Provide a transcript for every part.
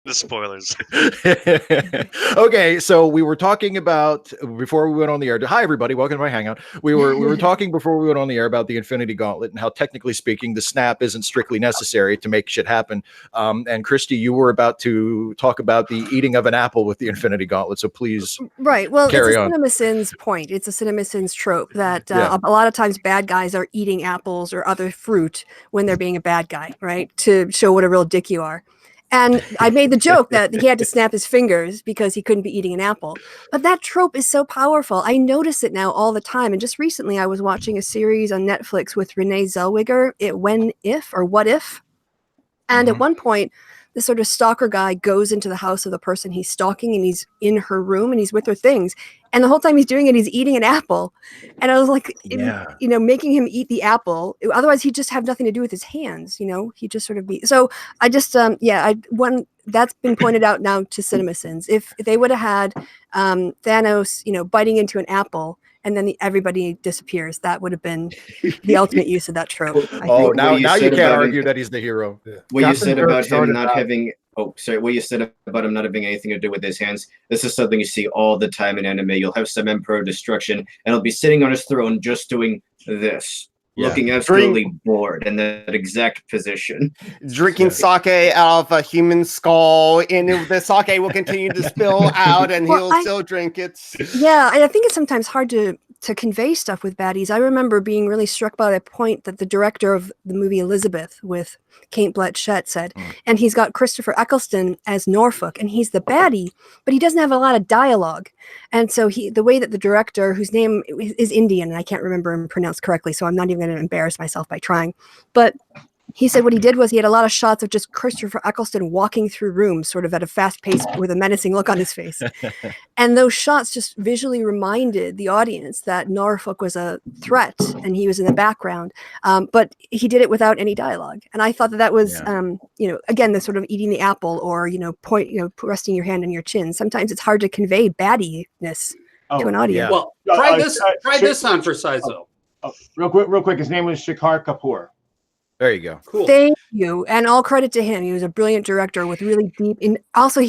The spoilers. Okay, so we were talking about before we went on the air. Hi, everybody. Welcome to my Hangout. We were talking before we went on the air about the Infinity Gauntlet and how, technically speaking, the snap isn't strictly necessary to make shit happen. And Christy, you were about to talk about the eating of an apple with the Infinity Gauntlet. So please, right. Well, carry it's a on. CinemaSins point. It's a CinemaSins trope that a lot of times bad guys are eating apples or other fruit when they're being a bad guy, right? To show what a real dick you are. And I made the joke that he had to snap his fingers because he couldn't be eating an apple. But that trope is so powerful. I notice it now all the time. And just recently I was watching a series on Netflix with Renee Zellweger, What If? And at one point, this sort of stalker guy goes into the house of the person he's stalking, and he's in her room and he's with her things. And the whole time he's doing it, he's eating an apple. And I was like, making him eat the apple. Otherwise, he'd just have nothing to do with his hands. He'd just sort of be. So I just, that's been pointed out now to CinemaSins. If they would have had Thanos, biting into an apple, and then everybody disappears, that would have been the ultimate use of that trope. Now you can't argue that he's the hero. What you said about him not having what you said about him not having anything to do with his hands, this is something you see all the time in anime. You'll have some Emperor Destruction, and he'll be sitting on his throne just doing this. Looking absolutely bored in that exact position. Drinking sake out of a human skull, and the sake will continue to spill out, and he'll still drink it. Yeah, and I think it's sometimes hard to convey stuff with baddies. I remember being really struck by the point that the director of the movie Elizabeth with Kate Blanchett said, and he's got Christopher Eccleston as Norfolk, and he's the baddie, but he doesn't have a lot of dialogue. And so the way that the director, whose name is Indian, and I can't remember him pronounced correctly, so I'm not even going to embarrass myself by trying, but he said what he did was he had a lot of shots of just Christopher Eccleston walking through rooms sort of at a fast pace with a menacing look on his face. And those shots just visually reminded the audience that Norfolk was a threat and he was in the background. But he did it without any dialogue. And I thought that was, again, the sort of eating the apple or, resting your hand on your chin. Sometimes it's hard to convey baddiness to an audience. Well, try this on for Sizo. Real quick. His name was Shekhar Kapoor. There you go. Cool. Thank you. And all credit to him. He was a brilliant director with really deep. He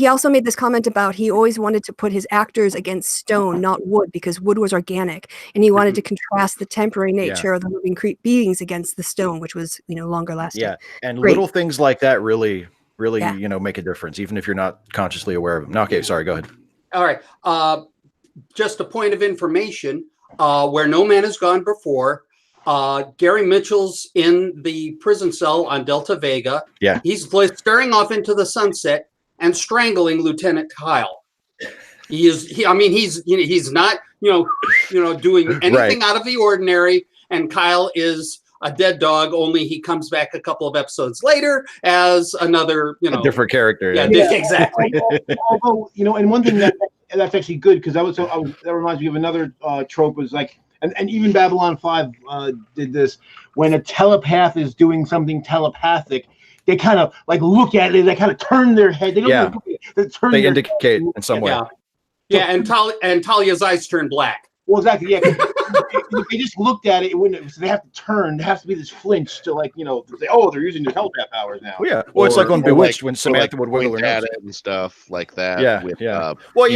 also made this comment about he always wanted to put his actors against stone, not wood, because wood was organic. And he wanted to contrast the temporary nature of the living beings against the stone, which was, longer lasting. Yeah. And little things like that really, make a difference, even if you're not consciously aware of them. No, okay, sorry, go ahead. All right. Just a point of information, where no man has gone before. Gary Mitchell's in the prison cell on Delta Vega. Yeah. He's staring off into the sunset and strangling Lieutenant Kyle. He's not, doing anything out of the ordinary. And Kyle is a dead dog, only he comes back a couple of episodes later as another, a different character. Yeah, exactly. Although, and one thing that's actually good, because that reminds me of another trope was like, and even Babylon 5 did this. When a telepath is doing something telepathic, they kind of look at it. They kind of turn their head. They don't they indicate in some way. Yeah, and Talia's eyes turn black. Well, exactly. Yeah, if they just looked at it, so they have to turn. There has to be this flinch to say, oh, they're using their telepath powers now. Well, yeah. Well, it's like on Bewitched when Samantha would wiggle her nose and stuff like that. Yeah, Well,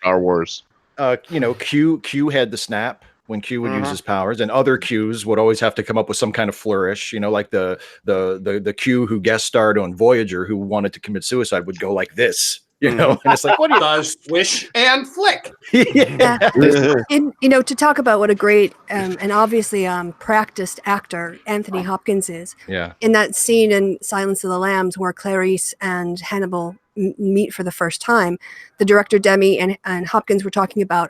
Star Wars. Q had the snap when Q would use his powers, and other Qs would always have to come up with some kind of flourish. Like the Q who guest starred on Voyager, who wanted to commit suicide, would go like this. And it's like, what do you does? Swish and flick. To talk about what a great and obviously practiced actor Anthony Hopkins is. Yeah. In that scene in Silence of the Lambs where Clarice and Hannibal meet for the first time, the director Demi and Hopkins were talking about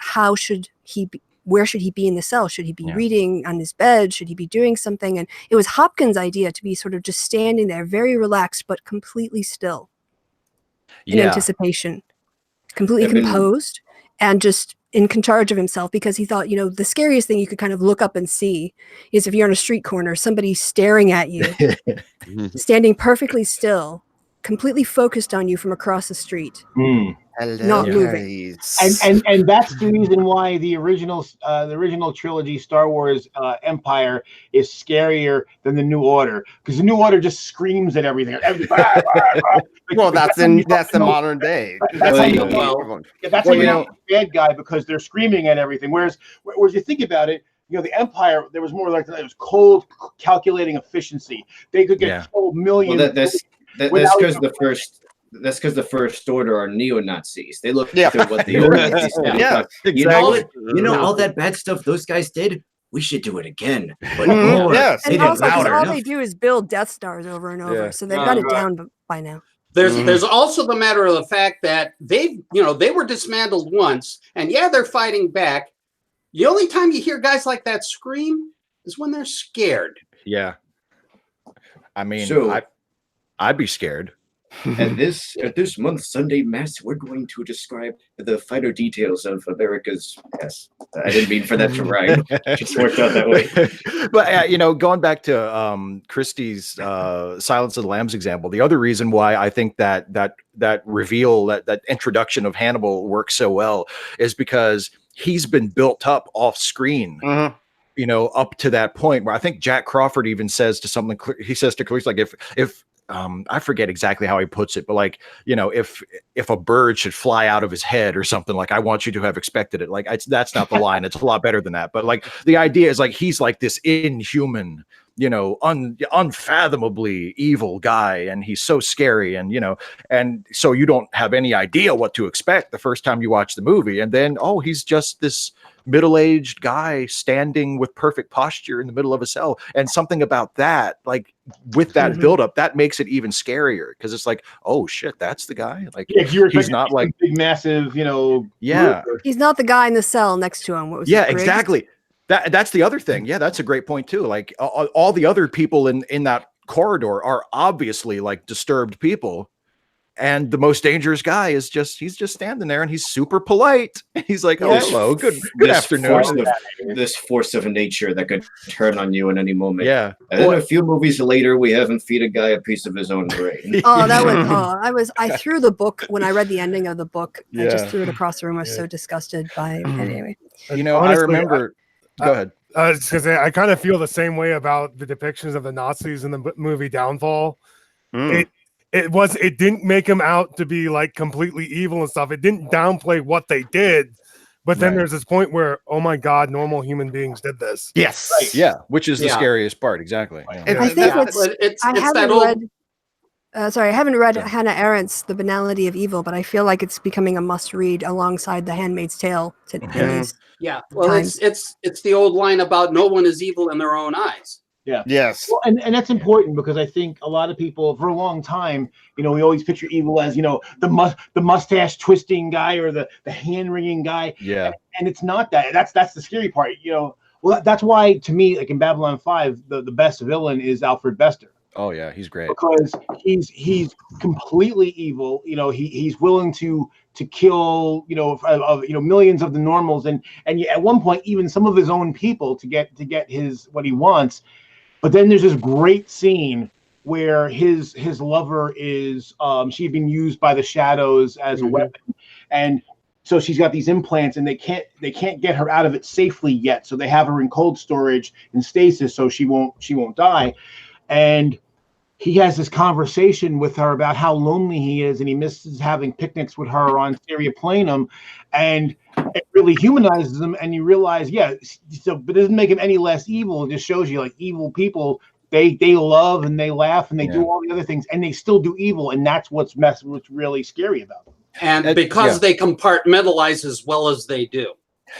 where should he be in the cell? Should he be reading on his bed? Should he be doing something? And it was Hopkins' idea to be sort of just standing there, very relaxed, but completely still in anticipation, completely composed and just in charge of himself, because he thought, the scariest thing you could kind of look up and see is if you're on a street corner, somebody staring at you, standing perfectly still, completely focused on you from across the street. not moving. And that's the reason why the original trilogy Star Wars Empire is scarier than the New Order, because the New Order just screams at everything. Well, that's the modern day. That's how you know bad guy, because they're screaming at everything. Whereas you think about it, the Empire, there was more like it was cold, calculating efficiency. They could get 12 million. Well, that's because the first order are neo-Nazis. They look at what the order is. Yeah, exactly. All that bad stuff those guys did, we should do it again. But more. Yes. And also, all they do is build Death Stars over and over, so they've got it down by now. There's also the matter of the fact that they were dismantled once, and they're fighting back. The only time you hear guys like that scream is when they're scared. Yeah. I mean, so, I'd be scared. At this month's Sunday Mass, we're going to describe the finer details of America's. Yes, I didn't mean for that to rhyme. It just worked out that way. But going back to Christie's Silence of the Lambs example, the other reason why I think that reveal, that introduction of Hannibal works so well is because he's been built up off screen. Up to that point where I think Jack Crawford even says to something. He says to Clarice, like, if I forget exactly how he puts it, but like, if a bird should fly out of his head or something, like, I want you to have expected it. Like, that's not the line. It's a lot better than that. But like, the idea is like, he's like this inhuman, unfathomably evil guy. And he's so scary. And, and so you don't have any idea what to expect the first time you watch the movie. And then, he's just this middle-aged guy standing with perfect posture in the middle of a cell. And something about that, like, with that buildup, that makes it even scarier, because it's like, oh shit, that's the guy. Like, he's not like big, massive, he's not the guy in the cell next to him. What was exactly. That's the other thing. Yeah, that's a great point too. Like, all the other people in that corridor are obviously like disturbed people. And the most dangerous guy is he's just standing there, and he's super polite. He's like, oh, hello, good afternoon. This force of nature that could turn on you in any moment. Yeah. And then a few movies later, we have him feed a guy a piece of his own brain. I threw the book when I read the ending of the book. I just threw it across the room. I was so disgusted by it. Anyway. Honestly, I remember. Go ahead. Because I kind of feel the same way about the depictions of the Nazis in the movie Downfall. It didn't make them out to be like completely evil and stuff. It didn't downplay what they did, but then there's this point where, oh my God, normal human beings did this. Yes, right. Which is the scariest part. Exactly. I think I haven't read Hannah Arendt's The Banality of Evil, but I feel like it's becoming a must-read alongside The Handmaid's Tale. Yeah, well, it's the old line about no one is evil in their own eyes. Yeah. Yes. Well, and that's important, because I think a lot of people for a long time, we always picture evil as, the mustache twisting guy or the hand wringing guy. Yeah. And it's not that. That's the scary part. Well, that's why, to me, like in Babylon 5, the best villain is Alfred Bester. Oh yeah, he's great, because he's completely evil. He's willing to kill millions of the normals, and at one point even some of his own people to get his what he wants. But then there's this great scene where his lover is she'd been used by the shadows as a weapon, and so she's got these implants, and they can't get her out of it safely yet. So they have her in cold storage in stasis, so she won't die. And he has this conversation with her about how lonely he is, and he misses having picnics with her on Syria Planum, and it really humanizes him. And you realize, but it doesn't make him any less evil. It just shows you, like, evil people, they love and they laugh and they do all the other things, and they still do evil, and that's what's really scary about them. And because they compartmentalize as well as they do.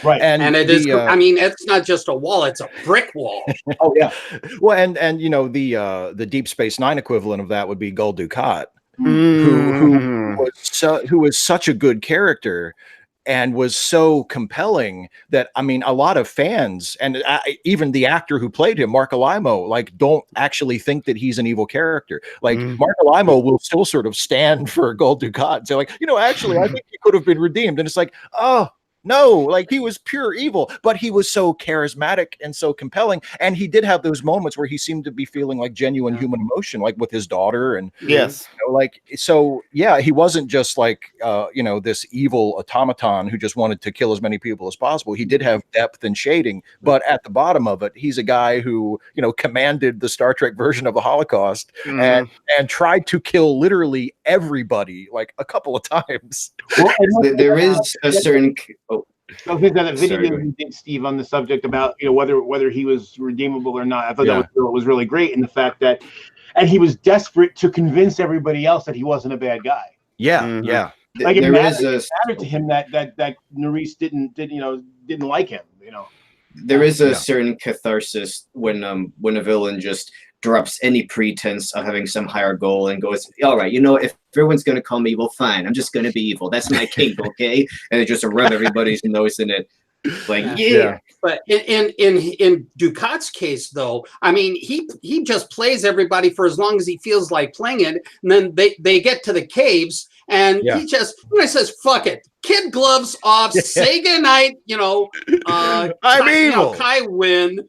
Right. And it is, it's not just a wall, it's a brick wall. Oh yeah. Well, and the Deep Space Nine equivalent of that would be Gul Dukat, who was such a good character and was so compelling that, a lot of fans and even the actor who played him, Mark Alimo, like, don't actually think that he's an evil character. Like, Mark Alimo will still sort of stand for Gul Dukat and say, like, actually, I think he could have been redeemed. And it's like, oh, No, like he was pure evil, but he was so charismatic and so compelling. And he did have those moments where he seemed to be feeling like genuine human emotion, like with his daughter. And yes, like, so yeah, he wasn't just like, this evil automaton who just wanted to kill as many people as possible. He did have depth and shading, but at the bottom of it, he's a guy who, commanded the Star Trek version of the Holocaust and tried to kill literally everybody like a couple of times. Well, there is a certain. I think that video you did, Steve, on the subject about whether he was redeemable or not. I thought that was really great, in the fact that, and he was desperate to convince everybody else that he wasn't a bad guy. Yeah, yeah. Like it mattered to him that Nerys didn't like him. There is a certain catharsis when a villain just drops any pretense of having some higher goal and goes, all right, if everyone's going to call me evil, fine, I'm just going to be evil. That's my kink, okay? And it just rub everybody's nose in it. Like, yeah. But in Ducat's case, though, I mean, he just plays everybody for as long as he feels like playing it. And then they get to the caves and he just says, fuck it. Kid gloves off, say goodnight, I'm evil. Kai win.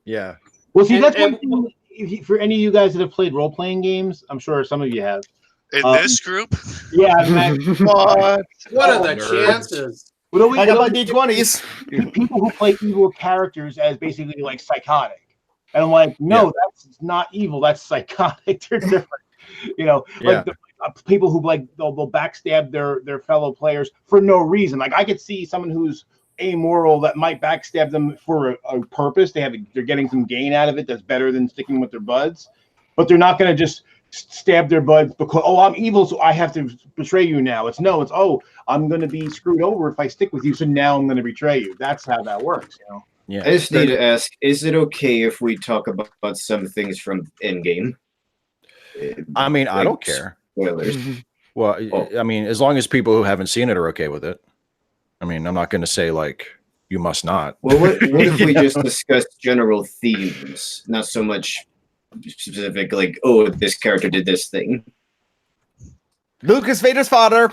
Yeah. Well, see, that's one thing. For any of you guys that have played role-playing games, I'm sure some of you have. In this group? Yeah. What are the chances? I got my D20s. People who play evil characters as basically like psychotic. And I'm like, no, that's not evil. That's psychotic. They're different. People who they'll backstab their fellow players for no reason. Like I could see someone who's amoral that might backstab them for a purpose. They're getting some gain out of it that's better than sticking with their buds, but they're not going to just stab their buds because I'm evil, so I have to betray you now. It's I'm going to be screwed over if I stick with you, so now I'm going to betray you. That's how that works. Yeah. I just need to ask: is it okay if we talk about some things from Endgame? I mean, I don't care. Spoilers. Well, I mean, as long as people who haven't seen it are okay with it. I mean, I'm not going to say like you must not. Well, what if we just discuss general themes, not so much specific, like, oh, this character did this thing. Luke is Vader's father.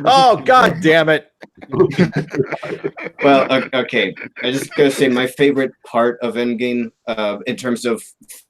Oh, God damn it. Well, okay. I just gotta say my favorite part of Endgame, in terms of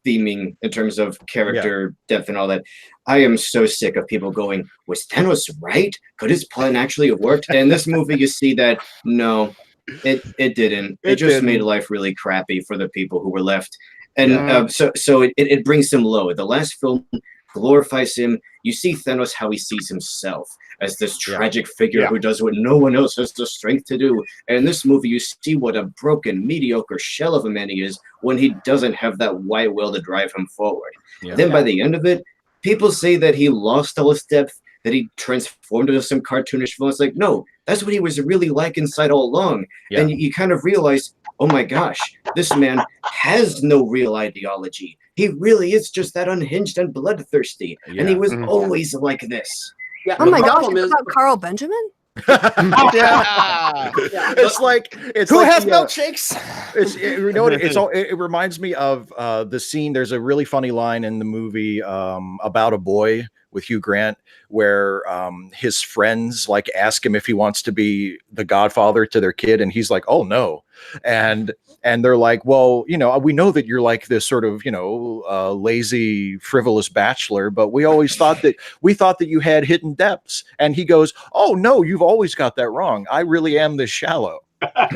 theming, in terms of character depth and all that, I am so sick of people going, was Thanos right? Could his plan actually have worked? And in this movie, you see that, no, it didn't. It just made life really crappy for the people who were left. And so it brings him low. The last film glorifies him. You see Thanos how he sees himself as this tragic figure who does what no one else has the strength to do. And in this movie, you see what a broken, mediocre shell of a man he is when he doesn't have that white will to drive him forward. Then by the end of it, people say that he lost all his depth, that he transformed into some cartoonish villain. It's like, no, that's what he was really like inside all along. And you kind of realize, oh my gosh, this man has no real ideology. He really is just that unhinged and bloodthirsty. And he was always like this. Yeah. Oh my gosh, it's about Carl Benjamin? It's like who has milkshakes? It reminds me of the scene. There's a really funny line in the movie About a Boy with Hugh Grant where his friends like ask him if he wants to be the godfather to their kid, and he's like, oh no. And they're like, well, we know that you're like this sort of, lazy, frivolous bachelor, but we thought that you had hidden depths. And he goes, oh no, you've always got that wrong. I really am this shallow. I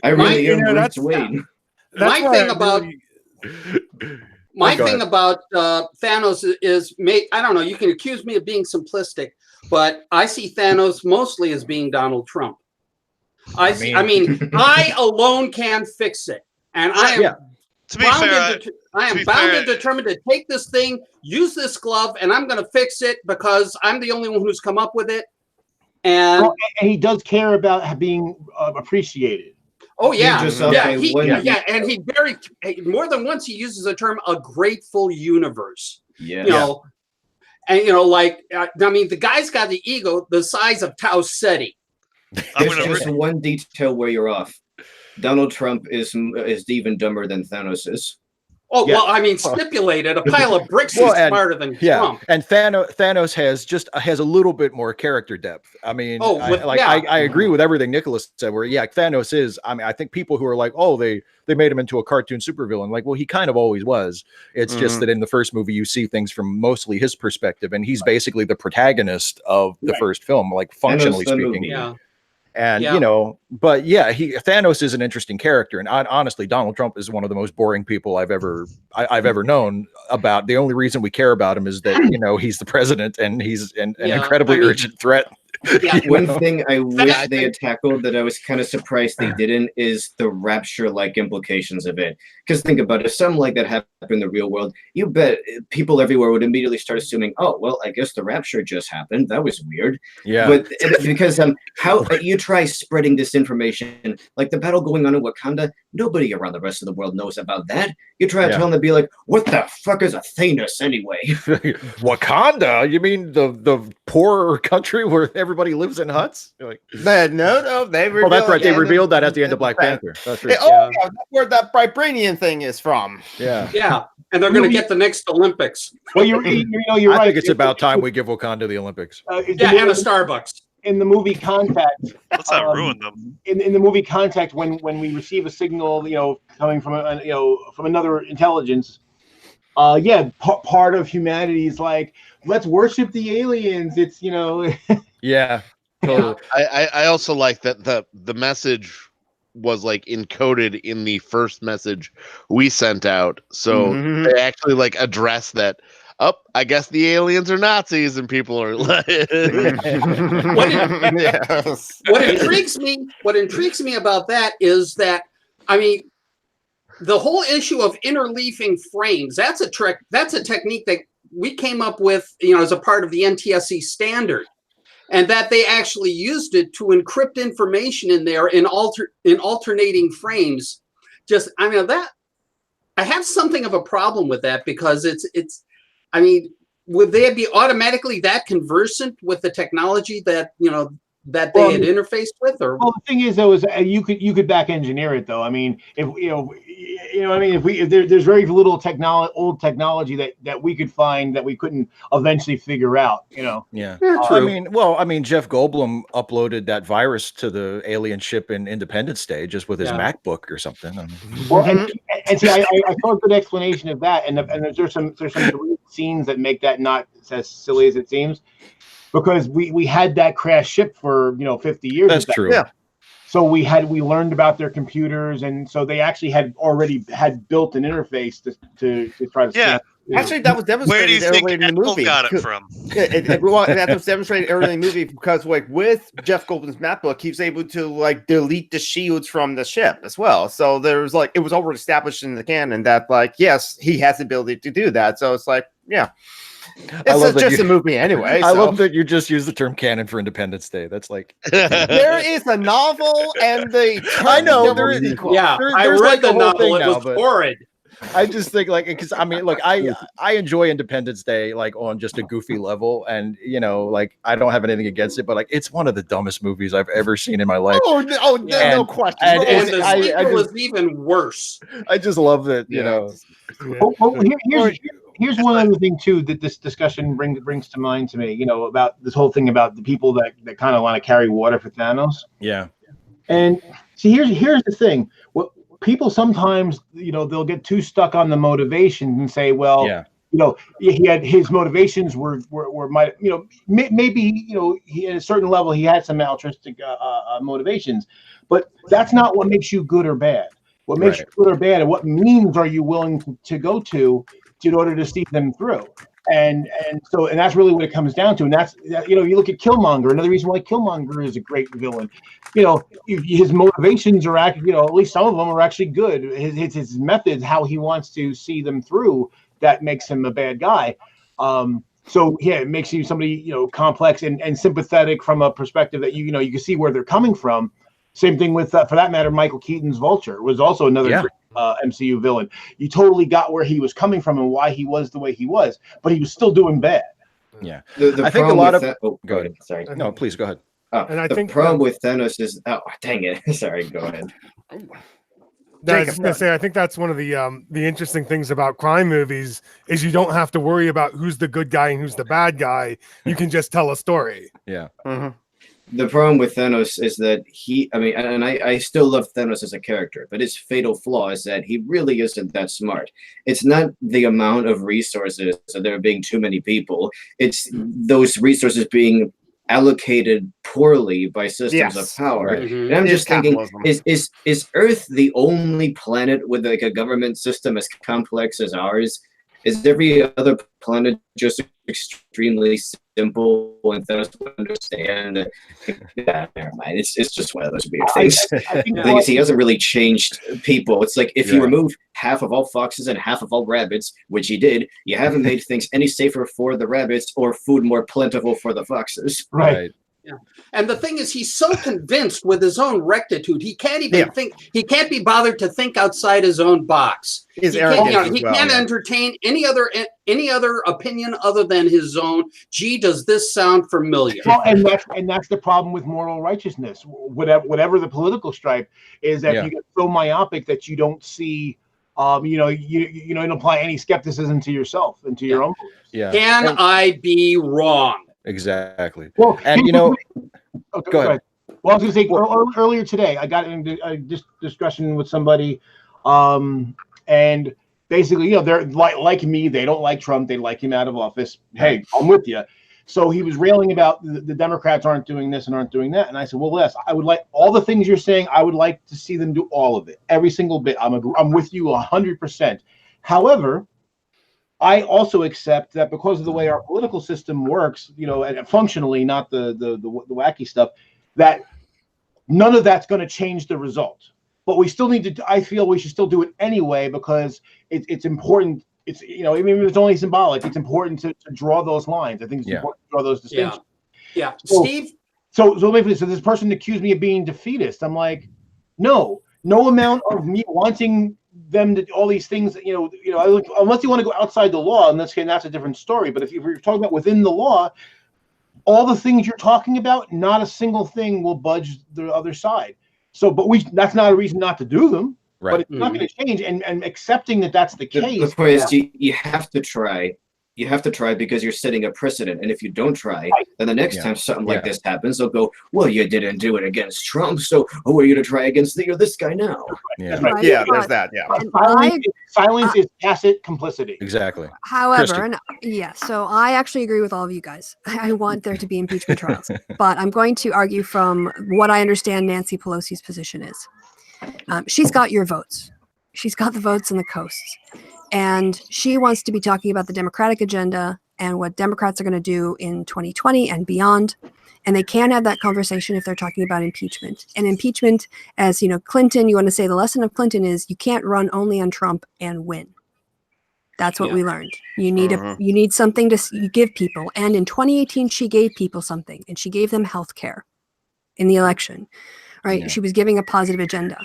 really am. That's Wayne. My thing about Thanos is, I don't know, you can accuse me of being simplistic, but I see Thanos mostly as being Donald Trump. I mean, I alone can fix it, and I am bound and determined to take this thing, use this glove, and I'm going to fix it because I'm the only one who's come up with it. And he does care about being appreciated. Oh yeah, and he very more than once he uses the term "a grateful universe." And the guy's got the ego the size of Tau Ceti. There's just one detail where you're off. Donald Trump is even dumber than Thanos is. Oh, well, I mean, stipulated. A pile of bricks is smarter than Trump. And Thanos has a little bit more character depth. I mean, I agree with everything Nicholas said. Where Thanos is. I mean, I think people who are like, oh, they made him into a cartoon supervillain. Like, well, he kind of always was. It's just that in the first movie, you see things from mostly his perspective, and he's basically the protagonist of the first film, like functionally speaking. Yeah. And Thanos is an interesting character, and honestly, Donald Trump is one of the most boring people I've ever known. About the only reason we care about him is that he's the president and he's an incredibly urgent threat. Yeah. One thing I wish they had tackled that I was kind of surprised they didn't is the rapture-like implications of it. Because think about it, if something like that happened in the real world, you bet people everywhere would immediately start assuming, oh, well, I guess the rapture just happened. That was weird. Yeah. But because how you try spreading disinformation, like the battle going on in Wakanda, nobody around the rest of the world knows about that. You try to tell them to be like, what the fuck is a Thanos anyway? Wakanda? You mean the poorer country where everybody lives in huts? Like, no, they revealed, that's right. They revealed that at the end of Black Panther. That's right. That's where that vibranium thing is from. Yeah, and they're going to get the next Olympics. Well, you're right. I think it's about time we give Wakanda the Olympics. And a Starbucks. In the movie Contact, let's not ruin them. In the movie Contact, when we receive a signal, coming from from another intelligence, part of humanity is like, let's worship the aliens. It's yeah, totally. I also like that the message was like encoded in the first message we sent out, so they actually like address that. I guess the aliens are Nazis, and people are like, what intrigues me about that is that, I mean, the whole issue of interleafing frames, that's a technique that we came up with, as a part of the NTSC standard, and that they actually used it to encrypt information in there in alternating frames. I have something of a problem with that, because it's I mean, would they be automatically that conversant with the technology that that they had interfaced with? Or the thing is, though, is you could back engineer it, though. I mean, if there's very little old technology that we could find that we couldn't eventually figure out. Yeah, true. I mean, Jeff Goldblum uploaded that virus to the alien ship in Independence Day just with his MacBook or something. Well, and see, I saw a good explanation of that, and there's some scenes that make that not as silly as it seems, because we had that crash ship for 50 years. That's true. Yeah. So we learned about their computers, and so they actually had built an interface to try to. Yeah. Actually, that was demonstrated early in the movie. Got it from? That was demonstrated early in the movie, because with Jeff Goldblum's MacBook, he was able to delete the shields from the ship as well. So there was it was already established in the canon that yes, he has the ability to do that. So it's it's just a movie anyway. I love that you just use the term canon for Independence Day. That's like there is a novel and the I know there is. I read the novel. It was horrid. I just think because I mean, I enjoy Independence Day on just a goofy level, and I don't have anything against it, but it's one of the dumbest movies I've ever seen in my life. No question. And the sequel is even worse. I just love that. Here's one other thing too that this discussion brings to mind to me. About this whole thing about the people that kind of want to carry water for Thanos. Yeah. And see, here's the thing. People sometimes, they'll get too stuck on the motivation and say, well, he had his motivations were maybe, he, at a certain level, he had some altruistic motivations, but that's not what makes you good or bad. What makes you good or bad, and what means are you willing to go to in order to see them through? And that's really what it comes down to. And that's, you look at Killmonger. Another reason why Killmonger is a great villain. His motivations are actually, at least some of them are actually good. His methods, how he wants to see them through, that makes him a bad guy. It makes you somebody, complex and sympathetic from a perspective that you can see where they're coming from. Same thing with, for that matter, Michael Keaton's Vulture was also another great MCU villain. You totally got where he was coming from and why he was the way he was, but he was still doing bad. Yeah, I think a lot of go ahead. Sorry, no, please go ahead. And I think the problem with Thanos is dang it. Sorry, go ahead. I was gonna say, I think that's one of the interesting things about crime movies is you don't have to worry about who's the good guy and who's the bad guy. You can just tell a story. Yeah. The problem with Thanos is that I still love Thanos as a character, but his fatal flaw is that he really isn't that smart. It's not the amount of resources, so there being too many people. It's those resources being allocated poorly by systems of power. And I'm just thinking, is Earth the only planet with like a government system as complex as ours? Is every other planet just extremely simple and Thanos to understand? Yeah, never mind. It's just one of those weird things. The thing is, he hasn't really changed people. It's like if you remove half of all foxes and half of all rabbits, which he did, you haven't made things any safer for the rabbits or food more plentiful for the foxes. Right. Yeah. And the thing is, he's so convinced with his own rectitude, he can't even think. He can't be bothered to think outside his own box. He can't entertain any other opinion other than his own. Gee, does this sound familiar? Well, and that's the problem with moral righteousness. Whatever the political stripe is, that you get so myopic that you don't see. You don't apply any skepticism to yourself and to your own beliefs. Yeah. Can I be wrong? Exactly. Well, and go ahead. Well, I was going to say earlier today, I got into a discussion with somebody, and basically, they're like me. They don't like Trump. They like him out of office. Hey, I'm with you. So he was railing about the Democrats aren't doing this and aren't doing that. And I said, well, Les, I would like all the things you're saying. I would like to see them do all of it, every single bit. I'm with you 100%. However, I also accept that because of the way our political system works, and functionally, not the wacky stuff, that none of that's going to change the result. But we still need to. I feel we should still do it anyway because it's important. It's even if it's only symbolic, it's important to draw those lines. I think it's important to draw those distinctions. Yeah. Steve. So this person accused me of being defeatist. I'm like, no amount of me wanting them to all these things, unless you want to go outside the law, and that's a different story. But if you're talking about within the law, all the things you're talking about, not a single thing will budge the other side. So, that's not a reason not to do them. Right. But it's not going to change. And accepting that that's the case. The point is, you have to try. You have to try because you're setting a precedent. And if you don't try, then the next time something like this happens, they'll go, well, you didn't do it against Trump, so who are you to try against this guy now? Yeah, there's that. Yeah. Silence is tacit complicity. Exactly. However, so I actually agree with all of you guys. I want there to be impeachment trials. But I'm going to argue from what I understand Nancy Pelosi's position is. She's got your votes. She's got the votes in the coasts. And she wants to be talking about the Democratic agenda and what Democrats are going to do in 2020 and beyond. And they can't have that conversation if they're talking about impeachment. And impeachment, as Clinton, you want to say the lesson of Clinton is you can't run only on Trump and win. That's what we learned. You need something to give people. And in 2018, she gave people something, and she gave them health care in the election. Right? Yeah. She was giving a positive agenda.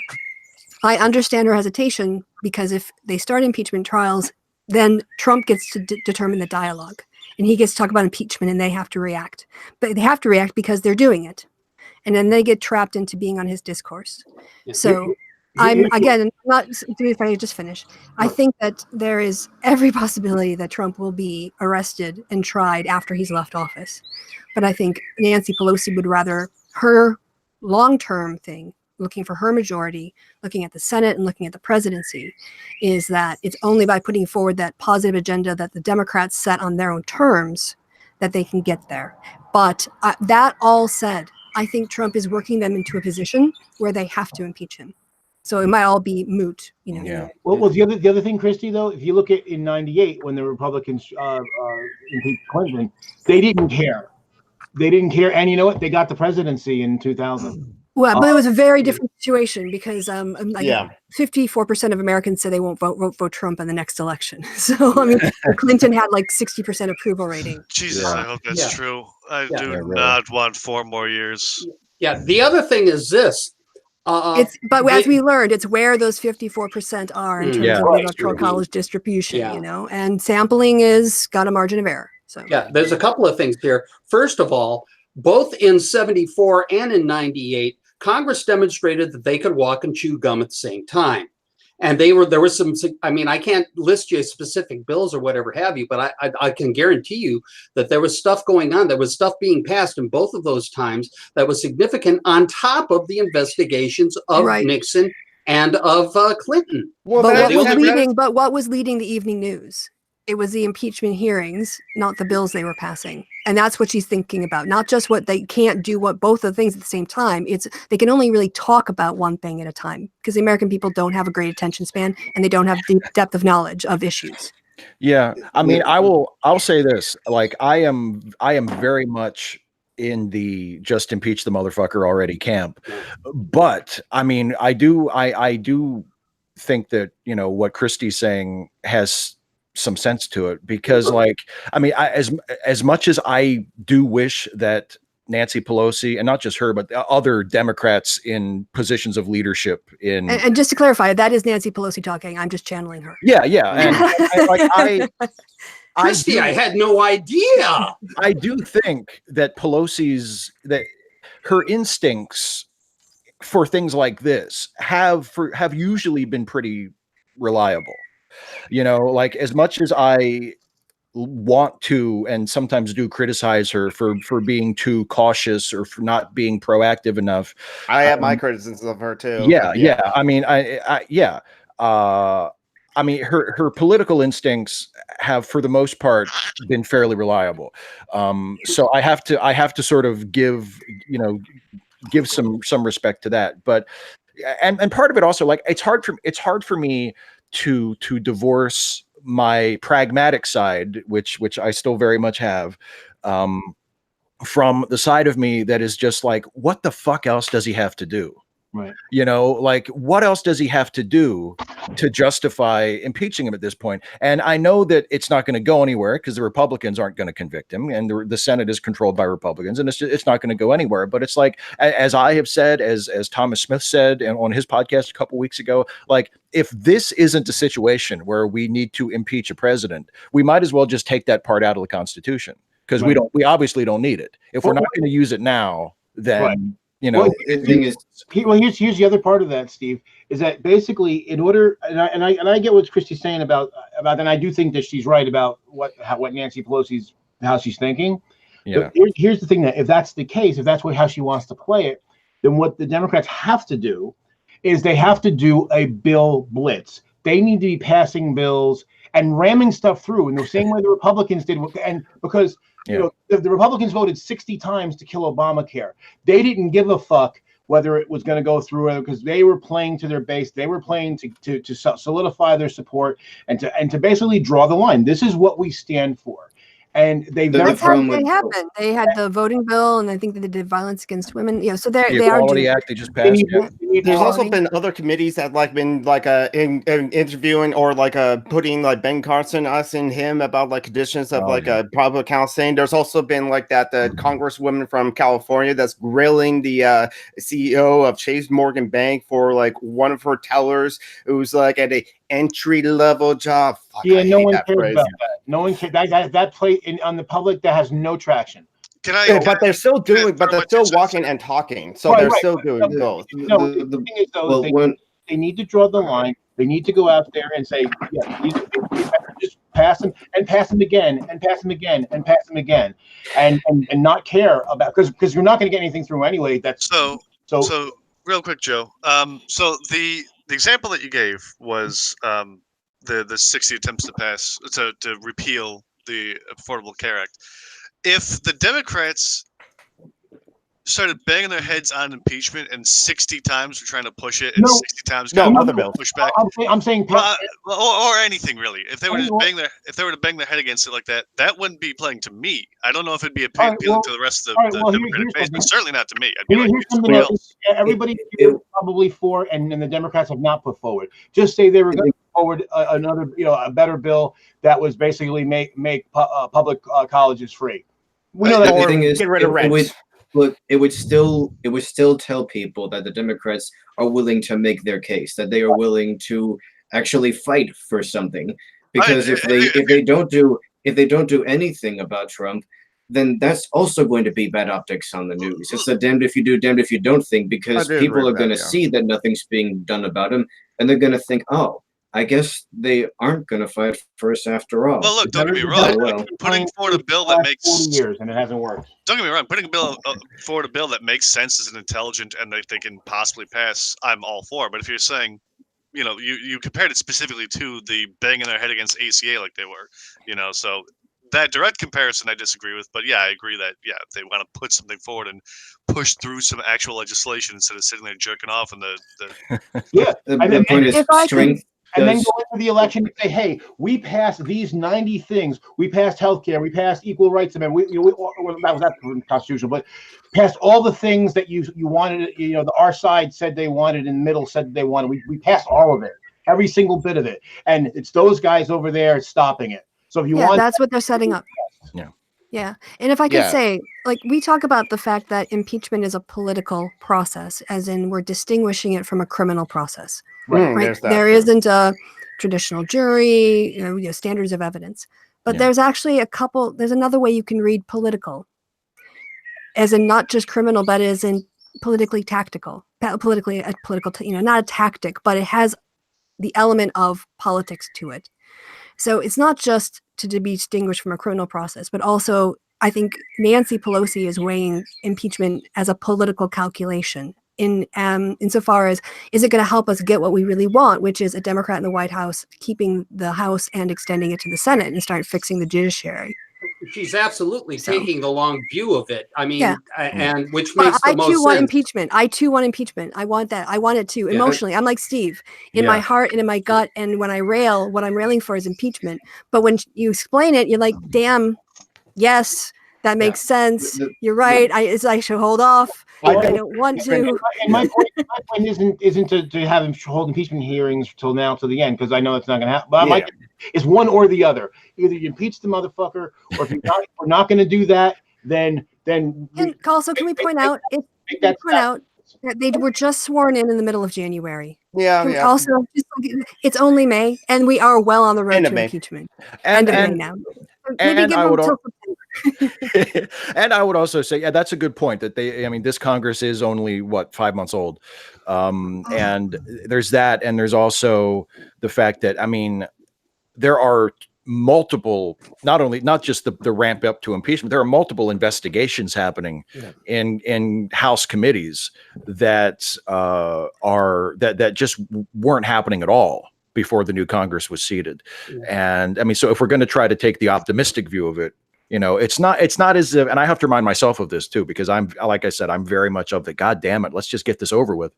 I understand her hesitation because if they start impeachment trials, then Trump gets to determine the dialogue, and he gets to talk about impeachment, and they have to react. But they have to react because they're doing it, and then they get trapped into being on his discourse. Yeah. So if I just finish, I think that there is every possibility that Trump will be arrested and tried after he's left office. But I think Nancy Pelosi would rather her long-term thing, looking for her majority, looking at the Senate and looking at the presidency, is that it's only by putting forward that positive agenda that the Democrats set on their own terms that they can get there. But that all said, I think Trump is working them into a position where they have to impeach him. So it might all be moot, Yeah. Well, the other thing, Christy, though, if you look at in '98 when the Republicans impeached Clinton, they didn't care. They didn't care, and you know what? They got the presidency in 2000. Well, but it was a very different situation because 54% of Americans said they won't vote Trump in the next election. So I mean, Clinton had like 60% approval rating. Jesus, I hope that's true. I do not want 4 more years. Yeah. The other thing is this. As we learned, it's where those 54% are in terms of electoral college distribution, and sampling is got a margin of error. So there's a couple of things here. First of all, both in 74 and in 98, Congress demonstrated that they could walk and chew gum at the same time. And there was some, I mean, I can't list you specific bills or whatever have you, but I can guarantee you that there was stuff going on. There was stuff being passed in both of those times that was significant on top of the investigations of Nixon and of Clinton. Well, but what was leading the evening news? It was the impeachment hearings, not the bills they were passing. And that's what she's thinking about. Not just what they can't do, what both of the things at the same time. It's they can only really talk about one thing at a time because the American people don't have a great attention span and they don't have deep depth of knowledge of issues. Yeah. I mean, I'll say this. Like I am very much in the just impeach the motherfucker already camp. But I mean, I do think that, you know, what Christie's saying has some sense to it because like, I mean, as much as I do wish that Nancy Pelosi and not just her, but other Democrats in positions of leadership and just to clarify, that is Nancy Pelosi talking. I'm just channeling her. Yeah. Yeah. And like Christy, I had no idea. I do think that her instincts for things like this have usually been pretty reliable. You know, like as much as I want to and sometimes do criticize her for being too cautious or for not being proactive enough. I have my criticisms of her too. Yeah. I mean, I mean, her political instincts have, for the most part, been fairly reliable. So I have to sort of give some respect to that. But and part of it also, like it's hard for me to divorce my pragmatic side, which I still very much have, from the side of me that is just like, what the fuck else does he have to do? Right. You know, like what else does he have to do to justify impeaching him at this point? And I know that it's not going to go anywhere because the Republicans aren't going to convict him and the Senate is controlled by Republicans and it's not going to go anywhere. But it's like, as I have said, as Thomas Smith said and on his podcast a couple weeks ago, like if this isn't a situation where we need to impeach a president, we might as well just take that part out of the Constitution because we obviously don't need it. If we're not going to use it now, then you know, here's the other part of that, Steve, is that basically in order, and I get what Christy's saying about, and I do think that she's right about what Nancy Pelosi's, how she's thinking. Yeah. But here's the thing, that if that's the case, if that's how she wants to play it, then what the Democrats have to do is they have to do a bill blitz. They need to be passing bills and ramming stuff through in the same way the Republicans did, and because. You know, the Republicans voted 60 times to kill Obamacare. They didn't give a fuck whether it was going to go through because they were playing to their base. They were playing to solidify their support and to basically draw the line. This is what we stand for. And that's how it happened. They had the voting bill, and I think they did violence against women. You know, so they are Equality Act they just passed. There's also been other committees that like been like in interviewing or like putting like Ben Carson, us and him about like conditions of a public counseling. There's also been like the congresswoman from California that's grilling the CEO of Chase Morgan Bank for like one of her tellers who's like at a entry-level job. Fuck, no one cares about that. No one cares. That play on the public that has no traction. But they're still doing. But they're still walking and talking. So they're still doing both. No, the thing is though, they need to draw the line. They need to go out there and say, just pass them and pass them again and pass them again and pass them again, and not care about because you're not going to get anything through anyway. That's so real quick, Joe. So the example that you gave was the 60 attempts to pass to repeal the Affordable Care Act. If the Democrats started banging their heads on impeachment and 60 times were trying to push it and 60 times push back. I'm saying or anything really. If they were to bang their head against it like that, that wouldn't be playing to me. I don't know if it'd be appealing to the rest of the Democratic base, but certainly not to me. I'd be here's something else. Everybody probably for and the Democrats have not put forward. Just say they were going to put forward another, a better bill that was basically make public colleges free. We know that. The thing is, get rid of rent. Look, it would still tell people that the Democrats are willing to make their case, that they are willing to actually fight for something. Because if they don't do anything about Trump, then that's also going to be bad optics on the news. It's a damned if you do, damned if you don't thing, because people are going to see that nothing's being done about him, and they're going to think, oh, I guess they aren't going to fight first after all. Well, look, don't get me wrong. Putting forward a bill that makes 40 years and it hasn't worked. Don't get me wrong. Putting forward a bill that makes sense, is an intelligent, and that they can possibly pass, I'm all for. But if you're saying, you compared it specifically to the banging their head against ACA like they were, so that direct comparison I disagree with. But yeah, I agree that if they want to put something forward and push through some actual legislation instead of sitting there jerking off in the the point is strength. And then go into the election and say, "Hey, we passed these 90 things. We passed healthcare. We passed equal rights amendment. That was not constitutional, but passed all the things that you wanted. Our side said they wanted, and the middle said they wanted. We passed all of it, every single bit of it. And it's those guys over there stopping it. So if you want, that's what they're setting up. Yeah. And if I could say, we talk about the fact that impeachment is a political process, as in we're distinguishing it from a criminal process. Right. There isn't a traditional jury, standards of evidence. But there's actually there's another way you can read political, as in not just criminal, but as in politically tactical, not a tactic, but it has the element of politics to it. So it's not just to be distinguished from a criminal process, but also I think Nancy Pelosi is weighing impeachment as a political calculation insofar as, is it going to help us get what we really want, which is a Democrat in the White House, keeping the House and extending it to the Senate and start fixing the judiciary. She's absolutely taking the long view of it. I mean, and which but makes the most sense. I too want impeachment. I want that. I want it too. Emotionally, I'm like Steve. In my heart and in my gut, and when I rail, what I'm railing for is impeachment. But when you explain it, you're like, damn, yes, that makes sense. You're right. I should hold off. I don't want to. And my point isn't to have him hold impeachment hearings till the end, because I know it's not going to happen. But it's one or the other. Either you impeach the motherfucker, or if we're not going to do that, then. And also, can we point out that they were just sworn in the middle of January? Yeah. Also, it's only May, and we are well on the road to impeachment. End of May now. Maybe give them till September. And I would also say, that's a good point. That this Congress is only 5 months old, and there's that, and there's also the fact that there are multiple, not just the ramp up to impeachment. There are multiple investigations happening in House committees that just weren't happening at all before the new Congress was seated. And so if we're going to try to take the optimistic view of it, it's not as if, and I have to remind myself of this too, because like I said, I'm very much of the, God damn it, let's just get this over with.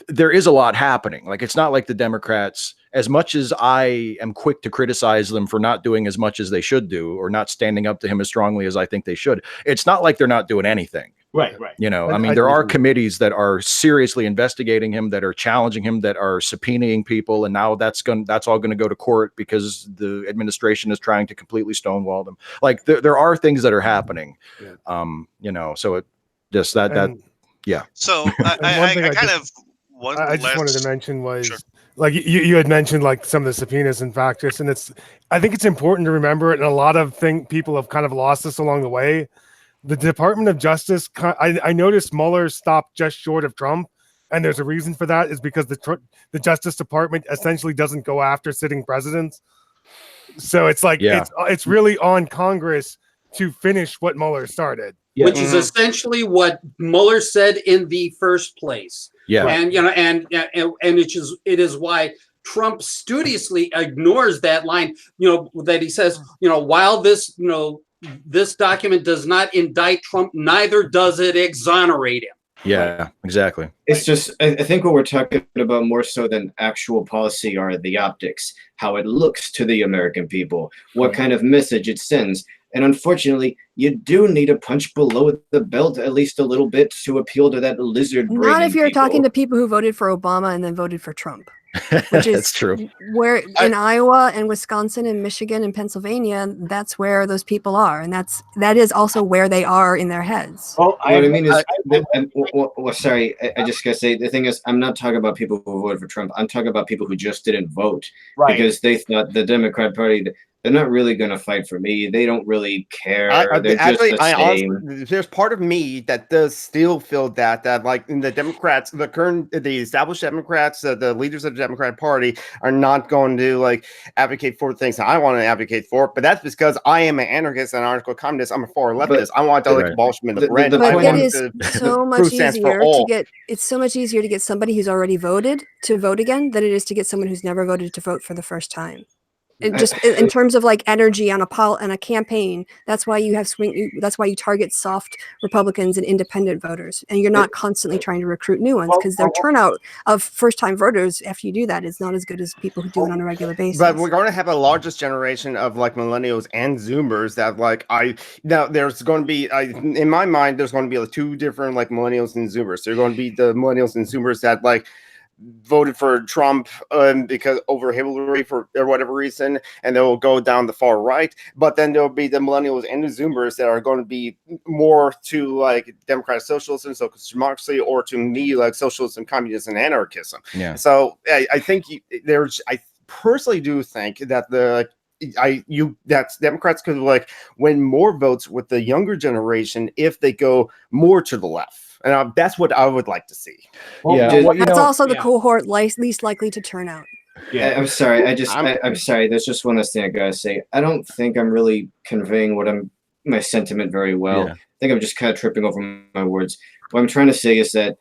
There is a lot happening. It's not like the Democrats, as much as I am quick to criticize them for not doing as much as they should do, or not standing up to him as strongly as I think they should. It's not like they're not doing anything. Right. There are committees that are seriously investigating him, that are challenging him, that are subpoenaing people, and now that's all going to go to court because the administration is trying to completely stonewall them. There are things that are happening. So it just that. Yeah. So I just wanted to mention was you had mentioned some of the subpoenas and factors, and I think it's important to remember it, and a lot of people have kind of lost this along the way. The Department of Justice, I noticed Mueller stopped just short of Trump, and there's a reason for that, is because the Justice Department essentially doesn't go after sitting presidents. So it's it's really on Congress to finish what Mueller started. Yeah. Which is essentially what Mueller said in the first place. Yeah. And it is why Trump studiously ignores that line, that he says, while this document does not indict Trump, neither does it exonerate him. Yeah, exactly. It's just, I think what we're talking about more so than actual policy are the optics, how it looks to the American people, what kind of message it sends. And unfortunately, you do need a punch below the belt at least a little bit to appeal to that lizard brain. Not if you're talking to people who voted for Obama and then voted for Trump. Which is that's true. Where in Iowa and Wisconsin and Michigan and Pennsylvania, that's where those people are, and that is also where they are in their heads. Well, sorry, I just gotta say, the thing is, I'm not talking about people who voted for Trump. I'm talking about people who just didn't vote because they thought the Democrat Party, they're not really going to fight for me. They don't really care. They're actually, just the same. honestly, there's part of me that does still feel that like in the Democrats, the established Democrats, the leaders of the Democratic Party are not going to like advocate for things that I want to advocate for. But that's because I am an anarchist and anarcho communist. I'm a far leftist. I want the abolishment of rent. But it is so much easier to get. It's so much easier to get somebody who's already voted to vote again than it is to get someone who's never voted to vote for the first time. It just in terms of like energy on a campaign, that's why you have that's why you target soft Republicans and independent voters, and you're not constantly trying to recruit new ones because their turnout of first-time voters after you do that is not as good as people who do it on a regular basis. But we're going to have a largest generation of like millennials and Zoomers that like there's going to be in my mind there's going to be like two different like millennials and Zoomers. There're going to be the millennials and Zoomers that like voted for Trump because over Hillary for whatever reason, and they'll go down the far right. But then there'll be the millennials and the Zoomers that are going to be more to like democratic socialism, social democracy, or to me like socialism, communism, and anarchism. Yeah. So I think I personally do think that Democrats could like win more votes with the younger generation if they go more to the left. And that's what I would like to see. Well, that's also the cohort least likely to turn out. Yeah, I'm sorry. I'm sorry. There's just one last thing I gotta say. I don't think I'm really conveying my sentiment very well. Yeah. I think I'm just kind of tripping over my words. What I'm trying to say is that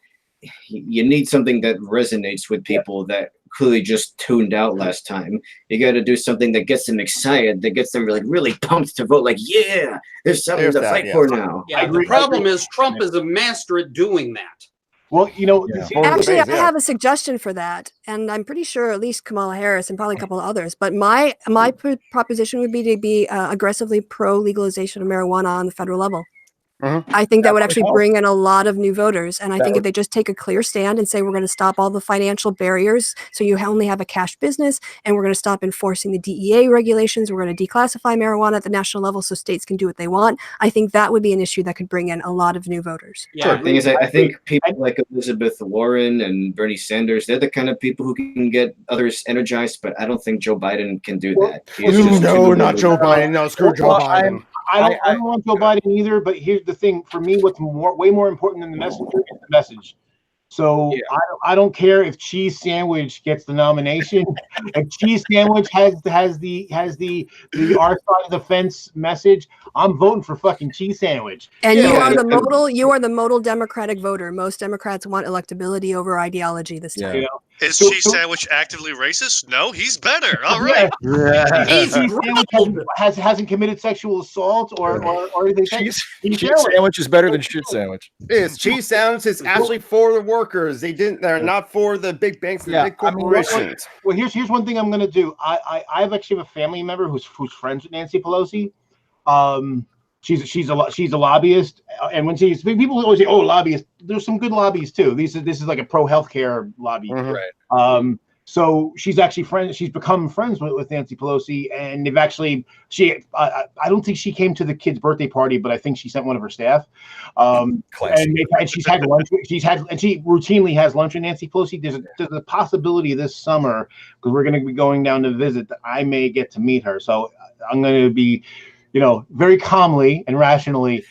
you need something that resonates with people that clearly just tuned out last time. You got to do something that gets them excited, that gets them really pumped to vote. Like, yeah, there's something to fight for now. Yeah, the problem is Trump is a master at doing that. Well, actually, I have a suggestion for that, and I'm pretty sure at least Kamala Harris and probably a couple of others. But my proposition would be to be aggressively pro legalization of marijuana on the federal level. I think that would actually bring in a lot of new voters. And I think if they just take a clear stand and say, we're going to stop all the financial barriers, so you only have a cash business, and we're going to stop enforcing the DEA regulations, we're going to declassify marijuana at the national level so states can do what they want. I think that would be an issue that could bring in a lot of new voters. Yeah, the thing is, I think people like Elizabeth Warren and Bernie Sanders, they're the kind of people who can get others energized, but I don't think Joe Biden can do that. No, not Joe Biden. No, screw Joe Biden. I don't want Joe Biden either, but here's the thing. For me, what's way more important than the messenger is the message. So I don't care if Cheese Sandwich gets the nomination. If Cheese Sandwich has the our side of the fence message, I'm voting for fucking Cheese Sandwich. And you are the modal Democratic voter. Most Democrats want electability over ideology this time. Yeah. Is Cheese Sandwich actively racist? No, he's better. All right. Cheese Sandwich hasn't committed sexual assault or anything. Cheese Sandwich is better than shit sandwich. Yes, Cheese Sandwich is actually for the workers. They're not for the big banks and the big corporations. Well, here's one thing I'm gonna do. I actually have a family member who's friends with Nancy Pelosi. She's a lobbyist, and when people always say, "Oh, lobbyist," there's some good lobbies too. This is like a pro healthcare lobby, right? So she's actually She's become friends with Nancy Pelosi, and they've actually I don't think she came to the kid's birthday party, but I think she sent one of her staff. And she's had lunch. She routinely has lunch with Nancy Pelosi. There's a possibility this summer, because we're going to be going down to visit, that I may get to meet her. So I'm going to be, very calmly and rationally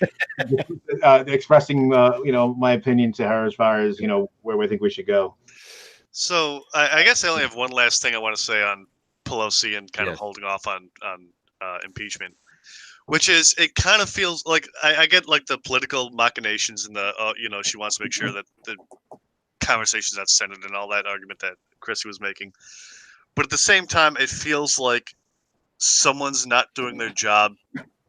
expressing, my opinion to her as far as, where we think we should go. So I guess I only have one last thing I want to say on Pelosi and kind of holding off on impeachment, which is, it kind of feels like I get like the political machinations and the, she wants to make sure that the conversations at Senate and all that argument that Chrissy was making. But at the same time, it feels like someone's not doing their job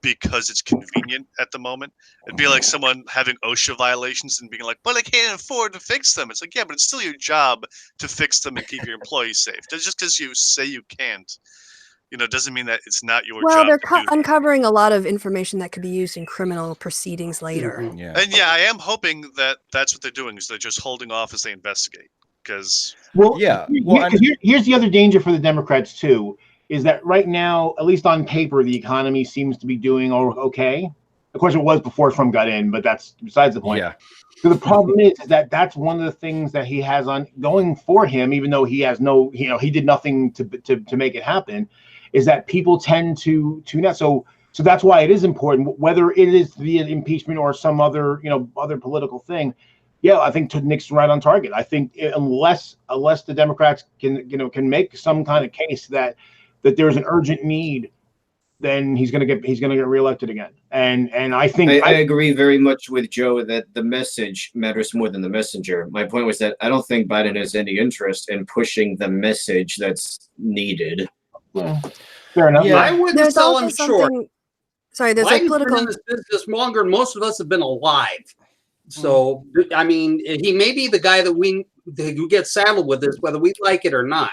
because it's convenient at the moment. It'd be like someone having OSHA violations and being like, but I can't afford to fix them. It's like, yeah, but it's still your job to fix them and keep your employees safe. Just because you say you can't, doesn't mean that it's not your job. Well, they're uncovering a lot of information that could be used in criminal proceedings later. Mm-hmm. Yeah. And I am hoping that that's what they're doing, is they're just holding off as they investigate. Because here's the other danger for the Democrats too, is that right now, at least on paper, the economy seems to be doing okay. Of course, it was before Trump got in, but that's besides the point. Yeah. So the problem is that that's one of the things that he has on going for him, even though he has he did nothing to make it happen, is that people tend to tune out. So that's why it is important, whether it is via impeachment or some other, other political thing. Yeah, I think Nick's right on target. I think unless the Democrats can make some kind of case that there's an urgent need, then he's gonna get reelected again. And I think I agree very much with Joe that the message matters more than the messenger. My point was that I don't think Biden has any interest in pushing the message that's needed. Yeah, fair enough. Yeah. I wouldn't sell him short. Sorry, there's Biden's a political. been in this business longer, and most of us have been alive. So I mean, he may be the guy who gets saddled with this, whether we like it or not.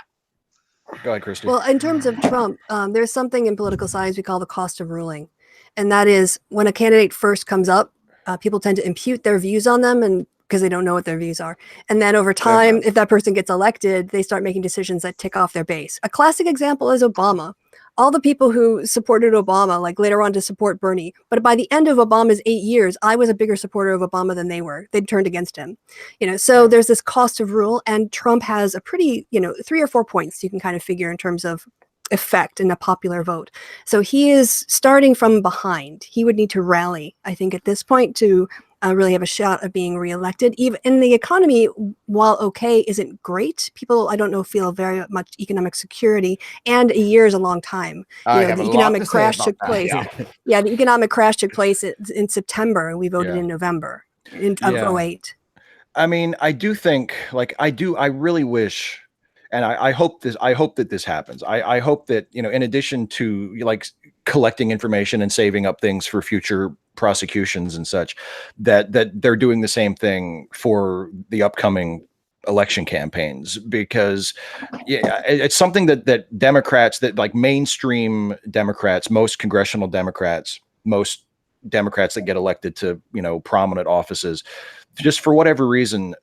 Go ahead, Christy. Well, in terms of Trump, there's something in political science we call the cost of ruling. And that is when a candidate first comes up, people tend to impute their views on them and because they don't know what their views are. And then over time, if that person gets elected, they start making decisions that tick off their base. A classic example is Obama. All the people who supported Obama, like later on to support Bernie, but by the end of Obama's 8 years, I was a bigger supporter of Obama than they were. They'd turned against him. So there's this cost of rule, and Trump has a pretty, 3 or 4 points you can kind of figure in terms of effect in a popular vote. So he is starting from behind. He would need to rally, I think, at this point to really have a shot of being reelected. Even in the economy, while okay, isn't great. People, I don't know, feel very much economic security, and a year is a long time. The economic crash took place. Yeah, the economic crash took place in September, and we voted in November of 2008. I mean, I do think, I really wish, and I hope that this happens. I hope that, in addition to collecting information and saving up things for future prosecutions and such, that they're doing the same thing for the upcoming election campaigns, because it's something that Democrats, that mainstream Democrats, most congressional Democrats, most Democrats that get elected to, prominent offices, just for whatever reason,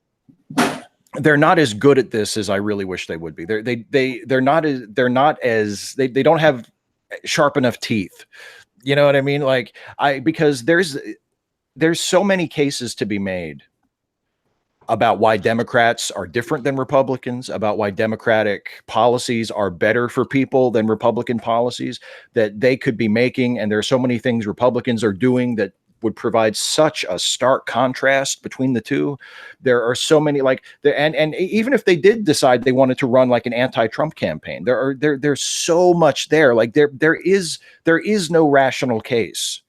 they're not as good at this as I really wish they would be. They don't have sharp enough teeth. You know what I mean? Because there's so many cases to be made about why Democrats are different than Republicans, about why Democratic policies are better for people than Republican policies that they could be making. And there are so many things Republicans are doing that would provide such a stark contrast between the two. There are so many, and even if they did decide they wanted to run an anti-Trump campaign, there's so much there. There is no rational case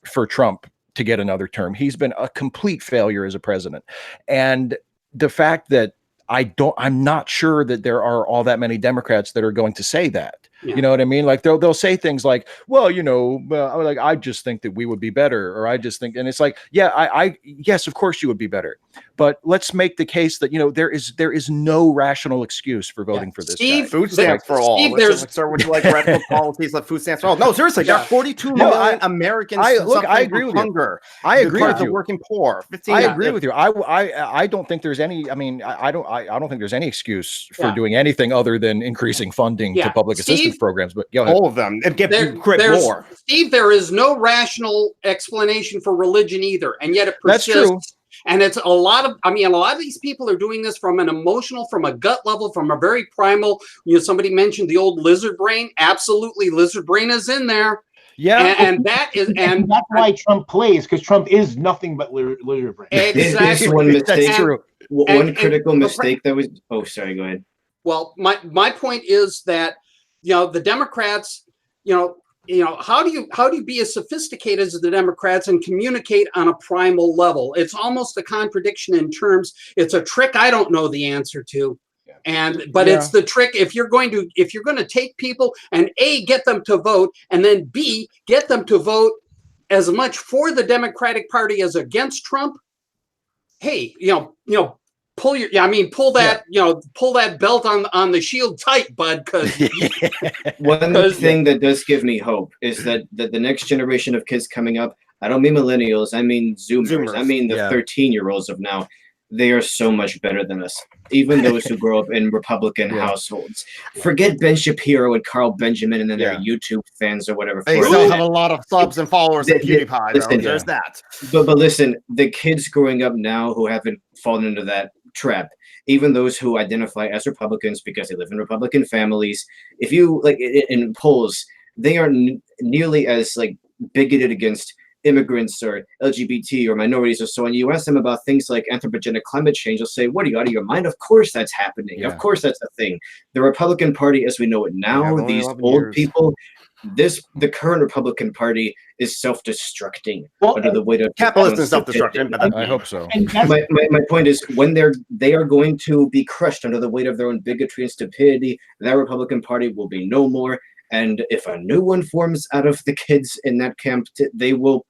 for Trump to get another term. He's been a complete failure as a president. And the fact that I'm not sure that there are all that many Democrats that are going to say that. Yeah. You know what I mean? They'll say things like, well, I just think that we would be better, or I just think, and it's yes, of course you would be better, but let's make the case that there is no rational excuse for voting for this guy. Food stamps for all. Would you like radical policies like food stamps for all? No, seriously, there are 42 million Americans. I agree with hunger. I agree with the you. Working poor. I agree with you. I don't think there's any. I mean, I don't think there's any excuse for doing anything other than increasing funding to public assistance programs, but go ahead. All of them, and get more. Steve, there is no rational explanation for religion either, and yet it persists. That's true. And it's a lot of these people are doing this from an emotional, from a gut level, from a very primal. Somebody mentioned the old lizard brain. Absolutely, lizard brain is in there. Yeah, and that is, and that's why Trump plays, because Trump is nothing but lizard brain. Exactly, one mistake. That's true. One critical mistake that was. Oh, sorry. Go ahead. Well, my point is that the Democrats, how do you be as sophisticated as the Democrats and communicate on a primal level? It's almost a contradiction in terms. It's a trick I don't know the answer to. But it's the trick if you're going to take people and A, get them to vote, and then B, get them to vote as much for the Democratic Party as against Trump. Hey, pull that belt on the shield tight, bud. Because one thing that does give me hope is that the next generation of kids coming up, I don't mean millennials, I mean Zoomers. I mean the 13-year-olds of now. They are so much better than us, even those who grow up in Republican households. Forget Ben Shapiro and Carl Benjamin and then their YouTube fans or whatever. They still have a lot of subs and followers at PewDiePie. There's that. But listen, the kids growing up now who haven't fallen into that trap. Even those who identify as Republicans because they live in Republican families, if you like in polls, they are nearly as like bigoted against immigrants or LGBT or minorities or so on. You ask them about things like anthropogenic climate change, they'll say, "What are you, out of your mind? Of course that's happening. Of course that's a thing." The Republican Party, as we know it now, these old people, the current Republican Party is self-destructing under the weight of capitalism is self-destruction. But I hope so. My point is, when they are going to be crushed under the weight of their own bigotry and stupidity, that Republican Party will be no more. And if a new one forms out of the kids in that camp, they'll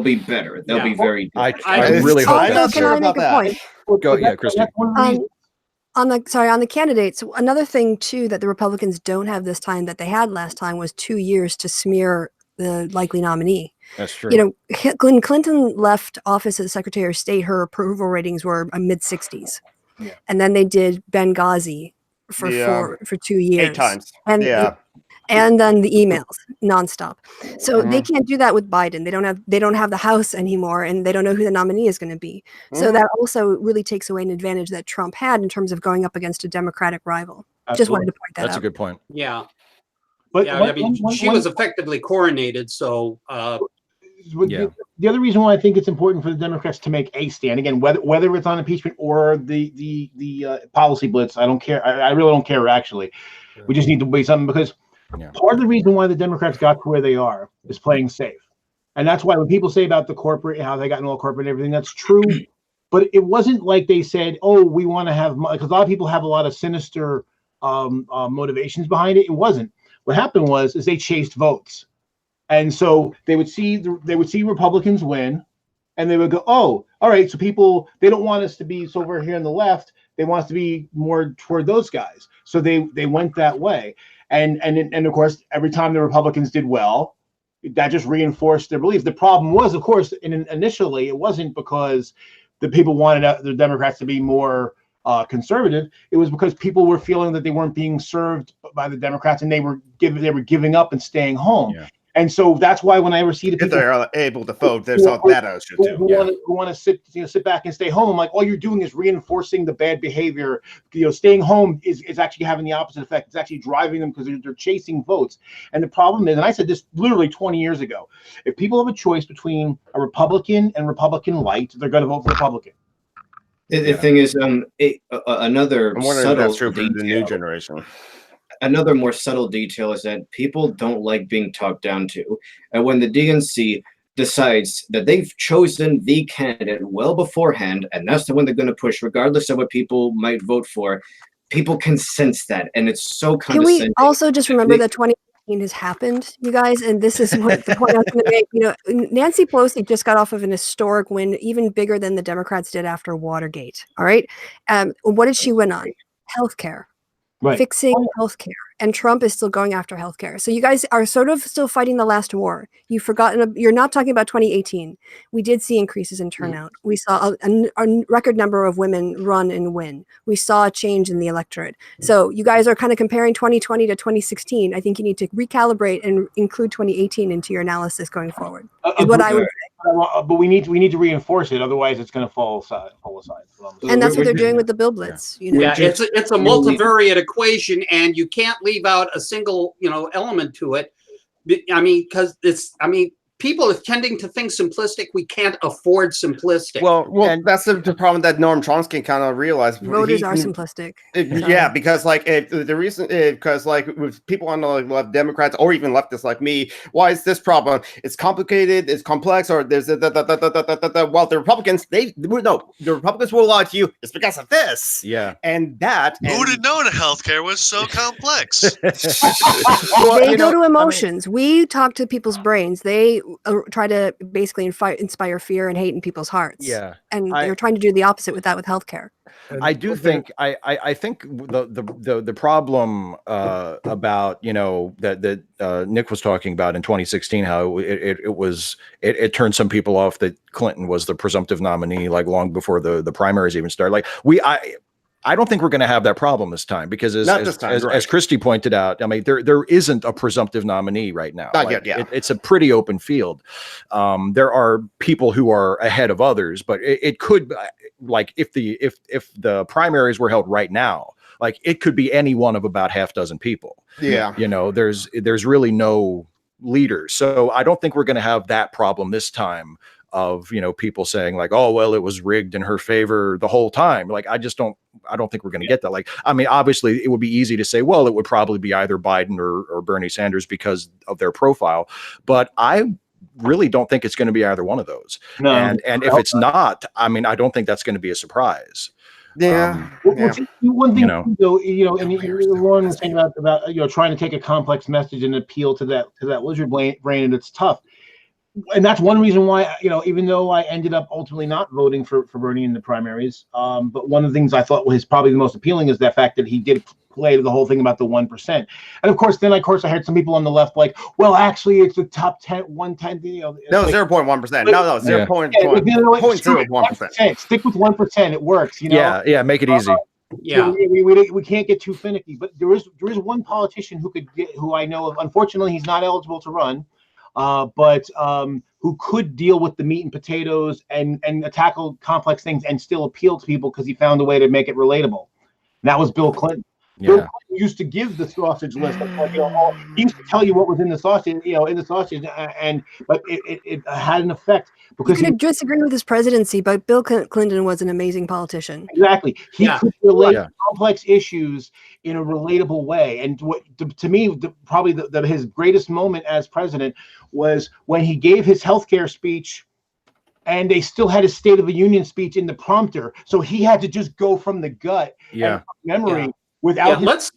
be better. They'll be very. I really hope also, that's can I make a point? Go, yeah, Christy. On the candidates, another thing too that the Republicans don't have this time that they had last time was 2 years to smear the likely nominee. That's true. You know, when Clinton left office as Secretary of State, her approval ratings were mid-60s, and then they did Benghazi for 2 years, 8 times, and then the emails nonstop. So they can't do that with Biden. They don't have the House anymore, and they don't know who the nominee is going to be. So that also really takes away an advantage that Trump had in terms of going up against a Democratic rival. Absolutely. Just wanted to point that out. That's a good point. Yeah. But I mean, she was effectively coronated, so the other reason why I think it's important for the Democrats to make a stand, again, whether it's on impeachment or the policy blitz, I don't care. I really don't care, actually. We just need to wait something, because part of the reason why the Democrats got to where they are is playing safe. And that's why when people say about the corporate, how they got all corporate and everything, that's true. But it wasn't like they said, "Oh, we want to have," because a lot of people have a lot of sinister motivations behind it. It wasn't. What happened was they chased votes. And so they would see Republicans win, and they would go, "Oh, all right, so people, they don't want us to be so over here on the left. They want us to be more toward those guys." So they went that way. And of course, every time the Republicans did well, that just reinforced their beliefs. The problem was, of course, initially, it wasn't because the people wanted the Democrats to be more conservative. It was because people were feeling that they weren't being served by the Democrats, and they were giving up and staying home. Yeah. And so that's why when I ever see the people, if they're able to vote, there's all that issue too. Who want to sit back and stay home, I'm like, all you're doing is reinforcing the bad behavior. Staying home is actually having the opposite effect. It's actually driving them because they're chasing votes. And the problem is, and I said this literally 20 years ago, if people have a choice between a Republican and Republican light, they're going to vote for Republican. The thing is, another subtle that's true for the new generation. Another more subtle detail is that people don't like being talked down to. And when the DNC decides that they've chosen the candidate well beforehand, and that's the one they're going to push, regardless of what people might vote for, people can sense that. And it's so condescending. Can we also just remember that 2018 has happened, you guys? And this is what the point I was going to make. Nancy Pelosi just got off of an historic win, even bigger than the Democrats did after Watergate. All right. What did she win on? Healthcare. Right. Fixing healthcare, and Trump is still going after healthcare. So you guys are sort of still fighting the last war. You've forgotten. You're not talking about 2018. We did see increases in turnout. We saw a record number of women run and win. We saw a change in the electorate. So you guys are kind of comparing 2020 to 2016. I think you need to recalibrate and include 2018 into your analysis going forward. Is what I would say. But we need to reinforce it, otherwise it's going to fall aside. And that's what they're doing with the Bill Blitz. Yeah, it's a multivariate equation, and you can't leave out a single element to it. I mean, people are tending to think simplistic. We can't afford simplistic. Well, and that's the problem that Noam Chomsky kind of realized. Voters are simplistic. Yeah, because the reason because with people on the left, Democrats or even leftists like me, why is this problem? It's complicated, it's complex, or there's well, the Republicans the Republicans will lie to you. It's because of this. Yeah, and that. Who did know that healthcare was so complex? They go to emotions. We talk to people's brains. They try to basically inspire fear and hate in people's hearts. Yeah, and they're trying to do the opposite with healthcare. I do think I think the problem about that Nick was talking about in 2016, how it turned some people off that Clinton was the presumptive nominee long before the primaries even started. I don't think we're going to have that problem this time because as Christy pointed out, I mean, there isn't a presumptive nominee right now. Not yet, yeah. It's a pretty open field. There are people who are ahead of others, but it could, like, if the primaries were held right now, like, it could be any one of about half dozen people. Yeah. You know, there's really no leaders. So I don't think we're going to have that problem this time of, you know, people saying like, oh, well, it was rigged in her favor the whole time. Like, I don't think we're going to get that. Like, I mean, obviously it would be easy to say, well, it would probably be either Biden or Bernie Sanders because of their profile. But I really don't think it's going to be either one of those. No. And if it's not, I mean, I don't think that's going to be a surprise. Yeah. One thing, though, you know, and Lauren was saying about you know, trying to take a complex message and appeal to that lizard brain, and it's tough. And that's one reason why, you know, even though I ended up ultimately not voting for Bernie in the primaries, but one of the things I thought was probably the most appealing is the fact that he did play the whole thing about the 1%. And of course, I heard some people on the left like, well, actually, it's the top 10, 1/10. You know, no, like, 0.1%. No, 0.1%. Stick with 1%. It works. You know. Yeah. Make it easy. Yeah, we can't get too finicky. But there is one politician who I know of. Unfortunately, he's not eligible to run. But who could deal with the meat and potatoes and tackle complex things and still appeal to people because he found a way to make it relatable. And that was Bill Clinton. Yeah. Bill Clinton used to give the sausage list. Like, you know, he used to tell you what was in the sausage, but it had an effect because you could disagree with his presidency, but Bill Clinton was an amazing politician. Exactly, he could relate complex issues in a relatable way. And what to me, probably his greatest moment as president was when he gave his healthcare speech. And they still had his State of the Union speech in the prompter, so he had to just go from the gut and memory. Yeah. Without let's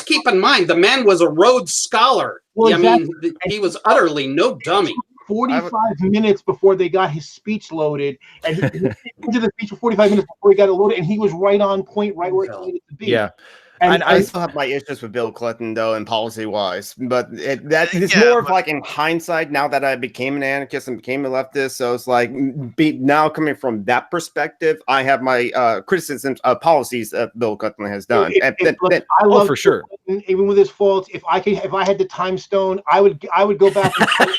keep in mind the man was a Rhodes Scholar. Well, exactly. I mean, he was utterly no dummy. 45 minutes before they got his speech loaded, and he into the speech for 45 minutes before he got it loaded, and he was right on point, right where he needed to be. Yeah. And I still have my issues with Bill Clinton, though, and policy-wise. But it's more of like in hindsight, now that I became an anarchist and became a leftist. So it's like now coming from that perspective, I have my criticisms of policies that Bill Clinton has done. I love for sure. Clinton, even with his faults, if I had the time stone, I would go back and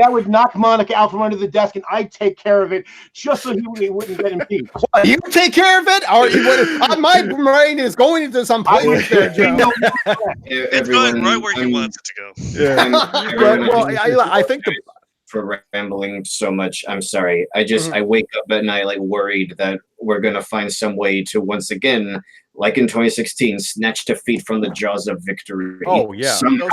I would knock Monica out from under the desk, and I'd take care of it just so he wouldn't get impeached. You take care of it, or my brain is going into some. It's going right where he wants it to go. Yeah. I think for rambling so much. I'm sorry. I wake up at night like worried that we're gonna find some way to once again, like in 2016, snatch defeat from the jaws of victory. Oh yeah. Look,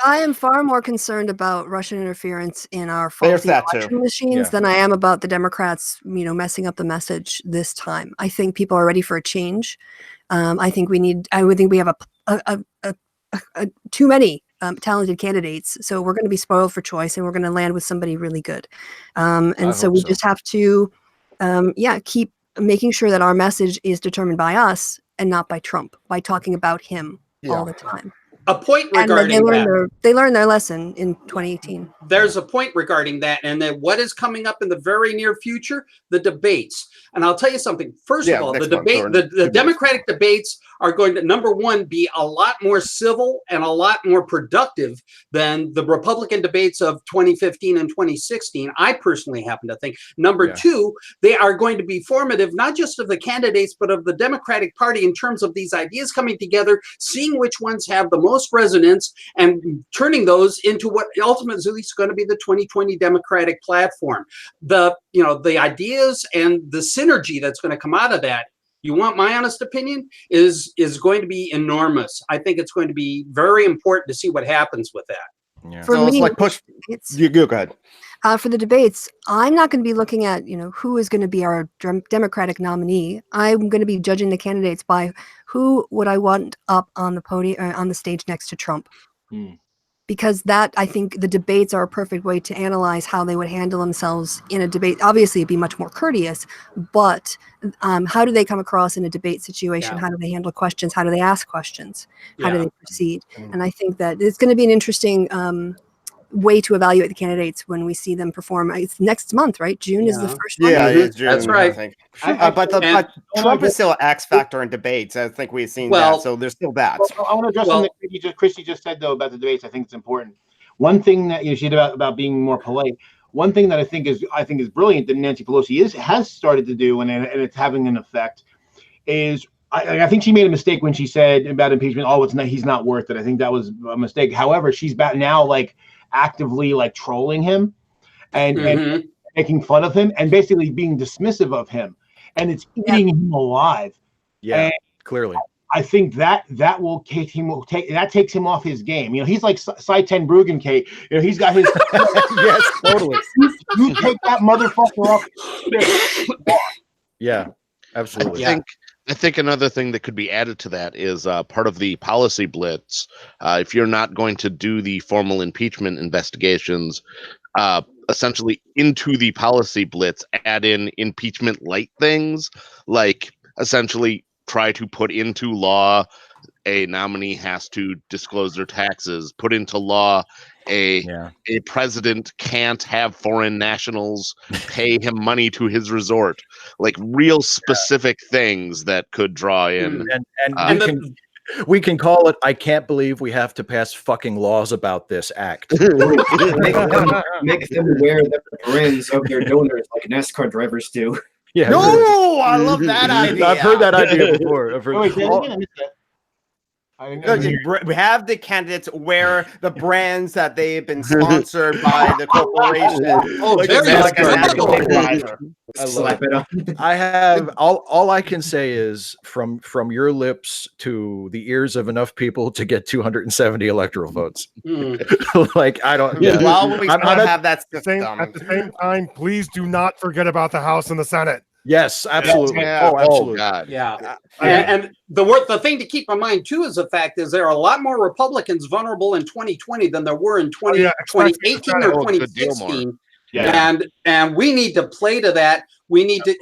I am far more concerned about Russian interference in our faulty election machines than I am about the Democrats, you know, messing up the message this time. I think people are ready for a change. I think we have a too many talented candidates, so we're going to be spoiled for choice, and we're going to land with somebody really good. And so we just have to, keep making sure that our message is determined by us and not by Trump, by talking about him all the time. A point regarding they learned their lesson in 2018. There's a point regarding that, and then what is coming up in the very near future? The debates. And I'll tell you something. First of all, the Democratic debates are going to, number one, be a lot more civil and a lot more productive than the Republican debates of 2015 and 2016. I personally happen to think. Number two, they are going to be formative, not just of the candidates, but of the Democratic Party in terms of these ideas coming together, seeing which ones have the most resonance, and turning those into what ultimately is going to be the 2020 Democratic platform. The ideas and the synergy that's going to come out of that, you want my honest opinion, is going to be enormous. I think it's going to be very important to see what happens with that. Yeah. For me, it's like push. You go ahead. For the debates, I'm not going to be looking at, who is going to be our Democratic nominee. I'm going to be judging the candidates by who would I want up on the podium, on the stage next to Trump. Because I think the debates are a perfect way to analyze how they would handle themselves in a debate. Obviously, it'd be much more courteous, but how do they come across in a debate situation? How do they handle questions? How do they ask questions? How do they proceed? And I think that it's going to be an interesting way to evaluate the candidates when we see them perform. It's next month, right? June is the first one. Yeah, it's June. That's right. I think. But Trump is still an X factor in debates. I think we've seen that. So there's still that. I want to address something that Christy just said though about the debates. I think it's important. One thing that she said about being more polite. One thing that I think is brilliant that Nancy Pelosi has started to do, and it's having an effect, is I think she made a mistake when she said about impeachment. Oh, he's not worth it. I think that was a mistake. However, she's back now, like actively like trolling him, and making fun of him, and basically being dismissive of him, and it's eating him alive. Yeah, and clearly. I think that takes him off his game. You know, he's like Cy-Ten Bruggen, Kate. You know, he's got his yes, totally. You take that motherfucker off. Yeah, absolutely. I think another thing that could be added to that is part of the policy blitz. If you're not going to do the formal impeachment investigations, essentially into the policy blitz, add in impeachment light things, like essentially try to put into law a nominee has to disclose their taxes, put into law a president can't have foreign nationals pay him money to his resort, like real specific things that could draw in. And we can call it, I can't believe we have to pass fucking laws about this act. make them wear the brands of their donors like NASCAR drivers do. Yeah. No, I love that idea. I've heard that idea before. We have the candidates wear the brands that they've been sponsored by the corporation. Slap it up. I have all I can say is from your lips to the ears of enough people to get 270 electoral votes. Like I don't. Yeah. Well, we have that at the same time. Please do not forget about the House and the Senate. Yes, absolutely. Yeah. Oh, absolutely. God. Yeah. And the thing to keep in mind too is the fact is there are a lot more Republicans vulnerable in 2020 than there were in 2018 or 2016. Yeah. And we need to play to that. We need to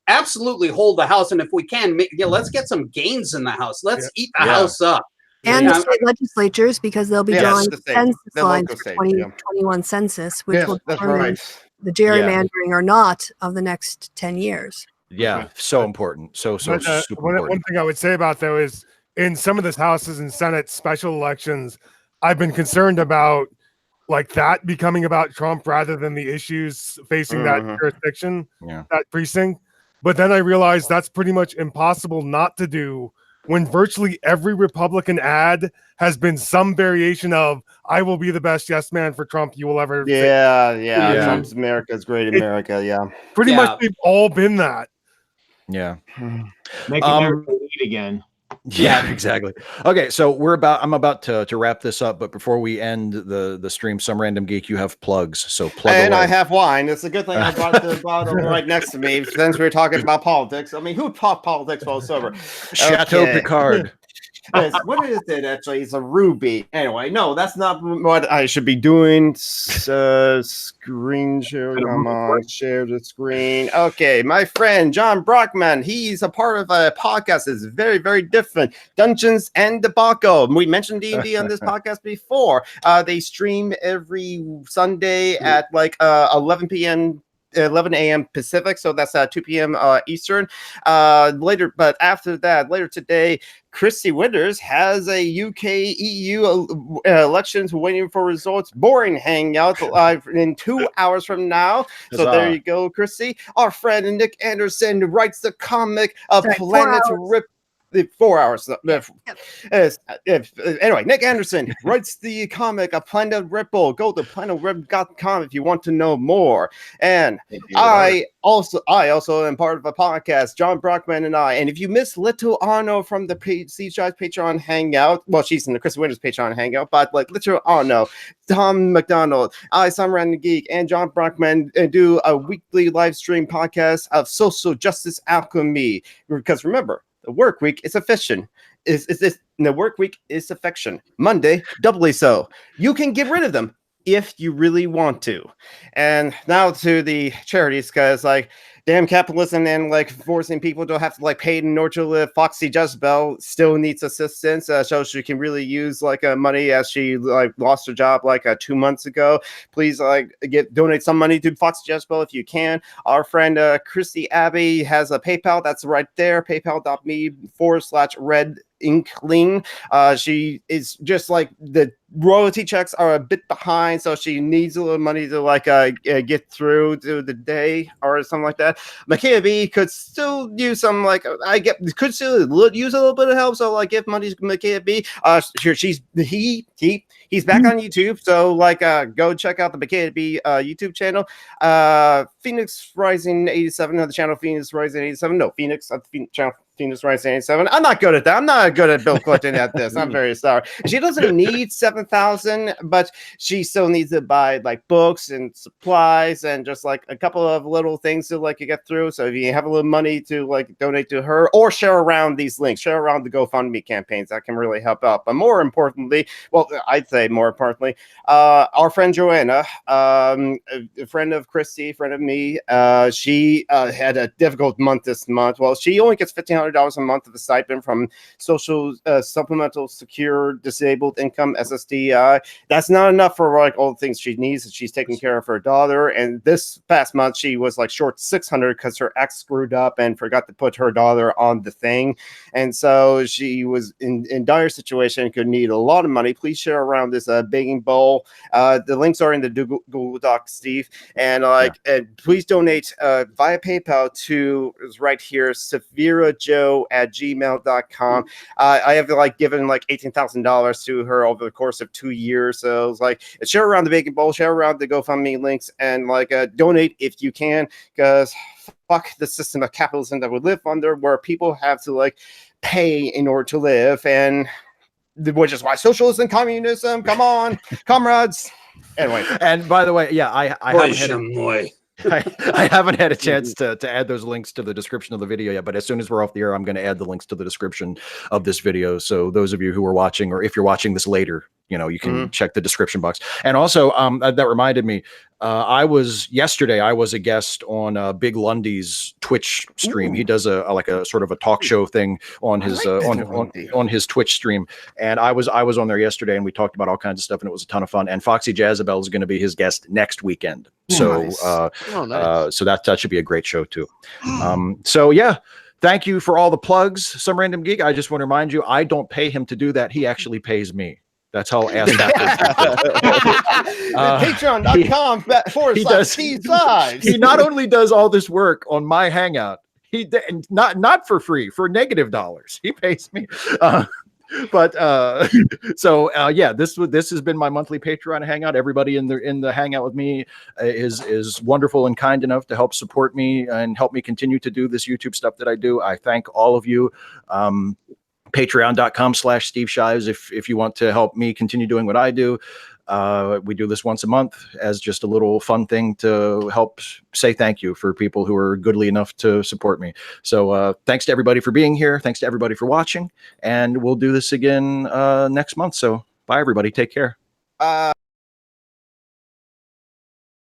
absolutely hold the House, and if we can, let's get some gains in the House. Let's eat the House up. And the state legislatures, because they'll be drawing census lines for 2021 census, which will determine the gerrymandering or not of the next 10 years. Yeah, so important. So super important. One thing I would say about though is in some of the Houses and Senate special elections, I've been concerned about like that becoming about Trump rather than the issues facing that jurisdiction, that precinct. But then I realized that's pretty much impossible not to do when virtually every Republican ad has been some variation of "I will be the best yes man for Trump you will ever." Yeah. Trump's America's great America. Yeah, pretty much they've all been that. Yeah, make America lead again. Yeah, exactly. Okay, so I'm about to wrap this up, but before we end the stream, some random geek, you have plugs, so plug and away. I have wine. It's a good thing I brought the bottle right next to me since we were talking about politics. I mean, who talked politics while sober? Chateau Picard. What is it actually? It's a ruby. Anyway, no, that's not what I should be doing. Screen share. Come on, share the screen. Okay, my friend John Brockman. He's a part of a podcast that's very, very different. Dungeons and Debacle. We mentioned D&D on this podcast before. They stream every Sunday at like 11 p.m. 11 a.m. Pacific, so that's 2 p.m. Eastern. Later today, Christy Winters has a UK EU elections waiting for results. Boring hangout live in 2 hours from now. So there you go, Christy. Our friend Nick Anderson writes the comic Planet Rip. 4 hours. Anyway, Nick Anderson writes the comic A Planet Ripple. Go to planetrip.com if you want to know more. And I also am part of a podcast, John Brockman and I. And if you miss Little Arno from the Shives Patreon Hangout, well, she's in the Chris Winters Patreon Hangout, but like Little Arno, Tom McDonald, I, Some Random Geek, and John Brockman do a weekly live stream podcast of social justice alchemy. Because remember, the work week is a fiction. The work week is a fiction. Monday, doubly so. You can get rid of them if you really want to. And now to the charities, because like damn capitalism and like forcing people to have to like pay in order to live. Foxy Jezebel still needs assistance, so she can really use like money as she like lost her job like 2 months ago. Please like donate some money to Foxy Jezebel if you can. Our friend Christy Abbey has a PayPal that's right there, paypal.me/red inkling. She is just like the royalty checks are a bit behind, so she needs a little money to like get through to the day or something like that. Makea B could still use some like could still use a little bit of help, so like give money to Makea B. He's back on YouTube, so like go check out the Makea B YouTube channel. Phoenix Rising 87 on the channel Phoenix Rising 87. No, Phoenix at the channel Phoenix Rising 87. I'm not good at that. I'm not good at Bill Clinton at this. I'm very sorry. She doesn't need 7,000, but she still needs to buy like books and supplies and just like a couple of little things to like get through. So if you have a little money to like donate to her or share around these links, share around the GoFundMe campaigns, that can really help out. But more importantly, well, I'd say more importantly, our friend Joanna, a friend of Christy, friend of me, she had a difficult month this month. Well, she only gets $1,500 a month of a stipend from Social Supplemental Secure Disabled Income SSDI. That's not enough for like all the things she needs. She's taking care of her daughter, and this past month she was like short $600 because her ex screwed up and forgot to put her daughter on the thing, and so she was in dire situation, could need a lot of money. Please share around this begging bowl. The links are in the Google Doc, Steve, and and please donate via PayPal to right here, SeveraJoe@gmail.com. I have like given like $18,000 to her over the course of 2 years. So it's like share around the baking bowl, share around the GoFundMe links, and like donate if you can, because fuck the system of capitalism that we live under, where people have to like pay in order to live, and which is why socialism, communism, come on, comrades. Anyway, and by the way, yeah, I haven't had a chance to add those links to the description of the video yet, but as soon as we're off the air, I'm going to add the links to the description of this video. So those of you who are watching, or if you're watching this later, you know, you can check the description box. And also, that reminded me, yesterday I was a guest on Big Lundy's Twitch stream. He does a sort of a talk show thing on his on his Twitch stream, and I was on there yesterday, and we talked about all kinds of stuff, and it was a ton of fun. And Foxy Jezebel is going to be his guest next weekend, so Nice. so that should be a great show too. So yeah. Thank you for all the plugs. Some random geek. I just want to remind you, I don't pay him to do that. He actually pays me. That's how ass Patreon.com/Steve. He not only does all this work on my Hangout, he not for free, for negative dollars. He pays me. Yeah, this has been my monthly Patreon Hangout. Everybody in the Hangout with me is wonderful and kind enough to help support me and help me continue to do this YouTube stuff that I do. I thank all of you. Patreon.com/Steve Shives if you want to help me continue doing what I do. We do this once a month as just a little fun thing to help say thank you for people who are goodly enough to support me. So thanks to everybody for being here. Thanks to everybody for watching. And we'll do this again next month. So bye, everybody. Take care.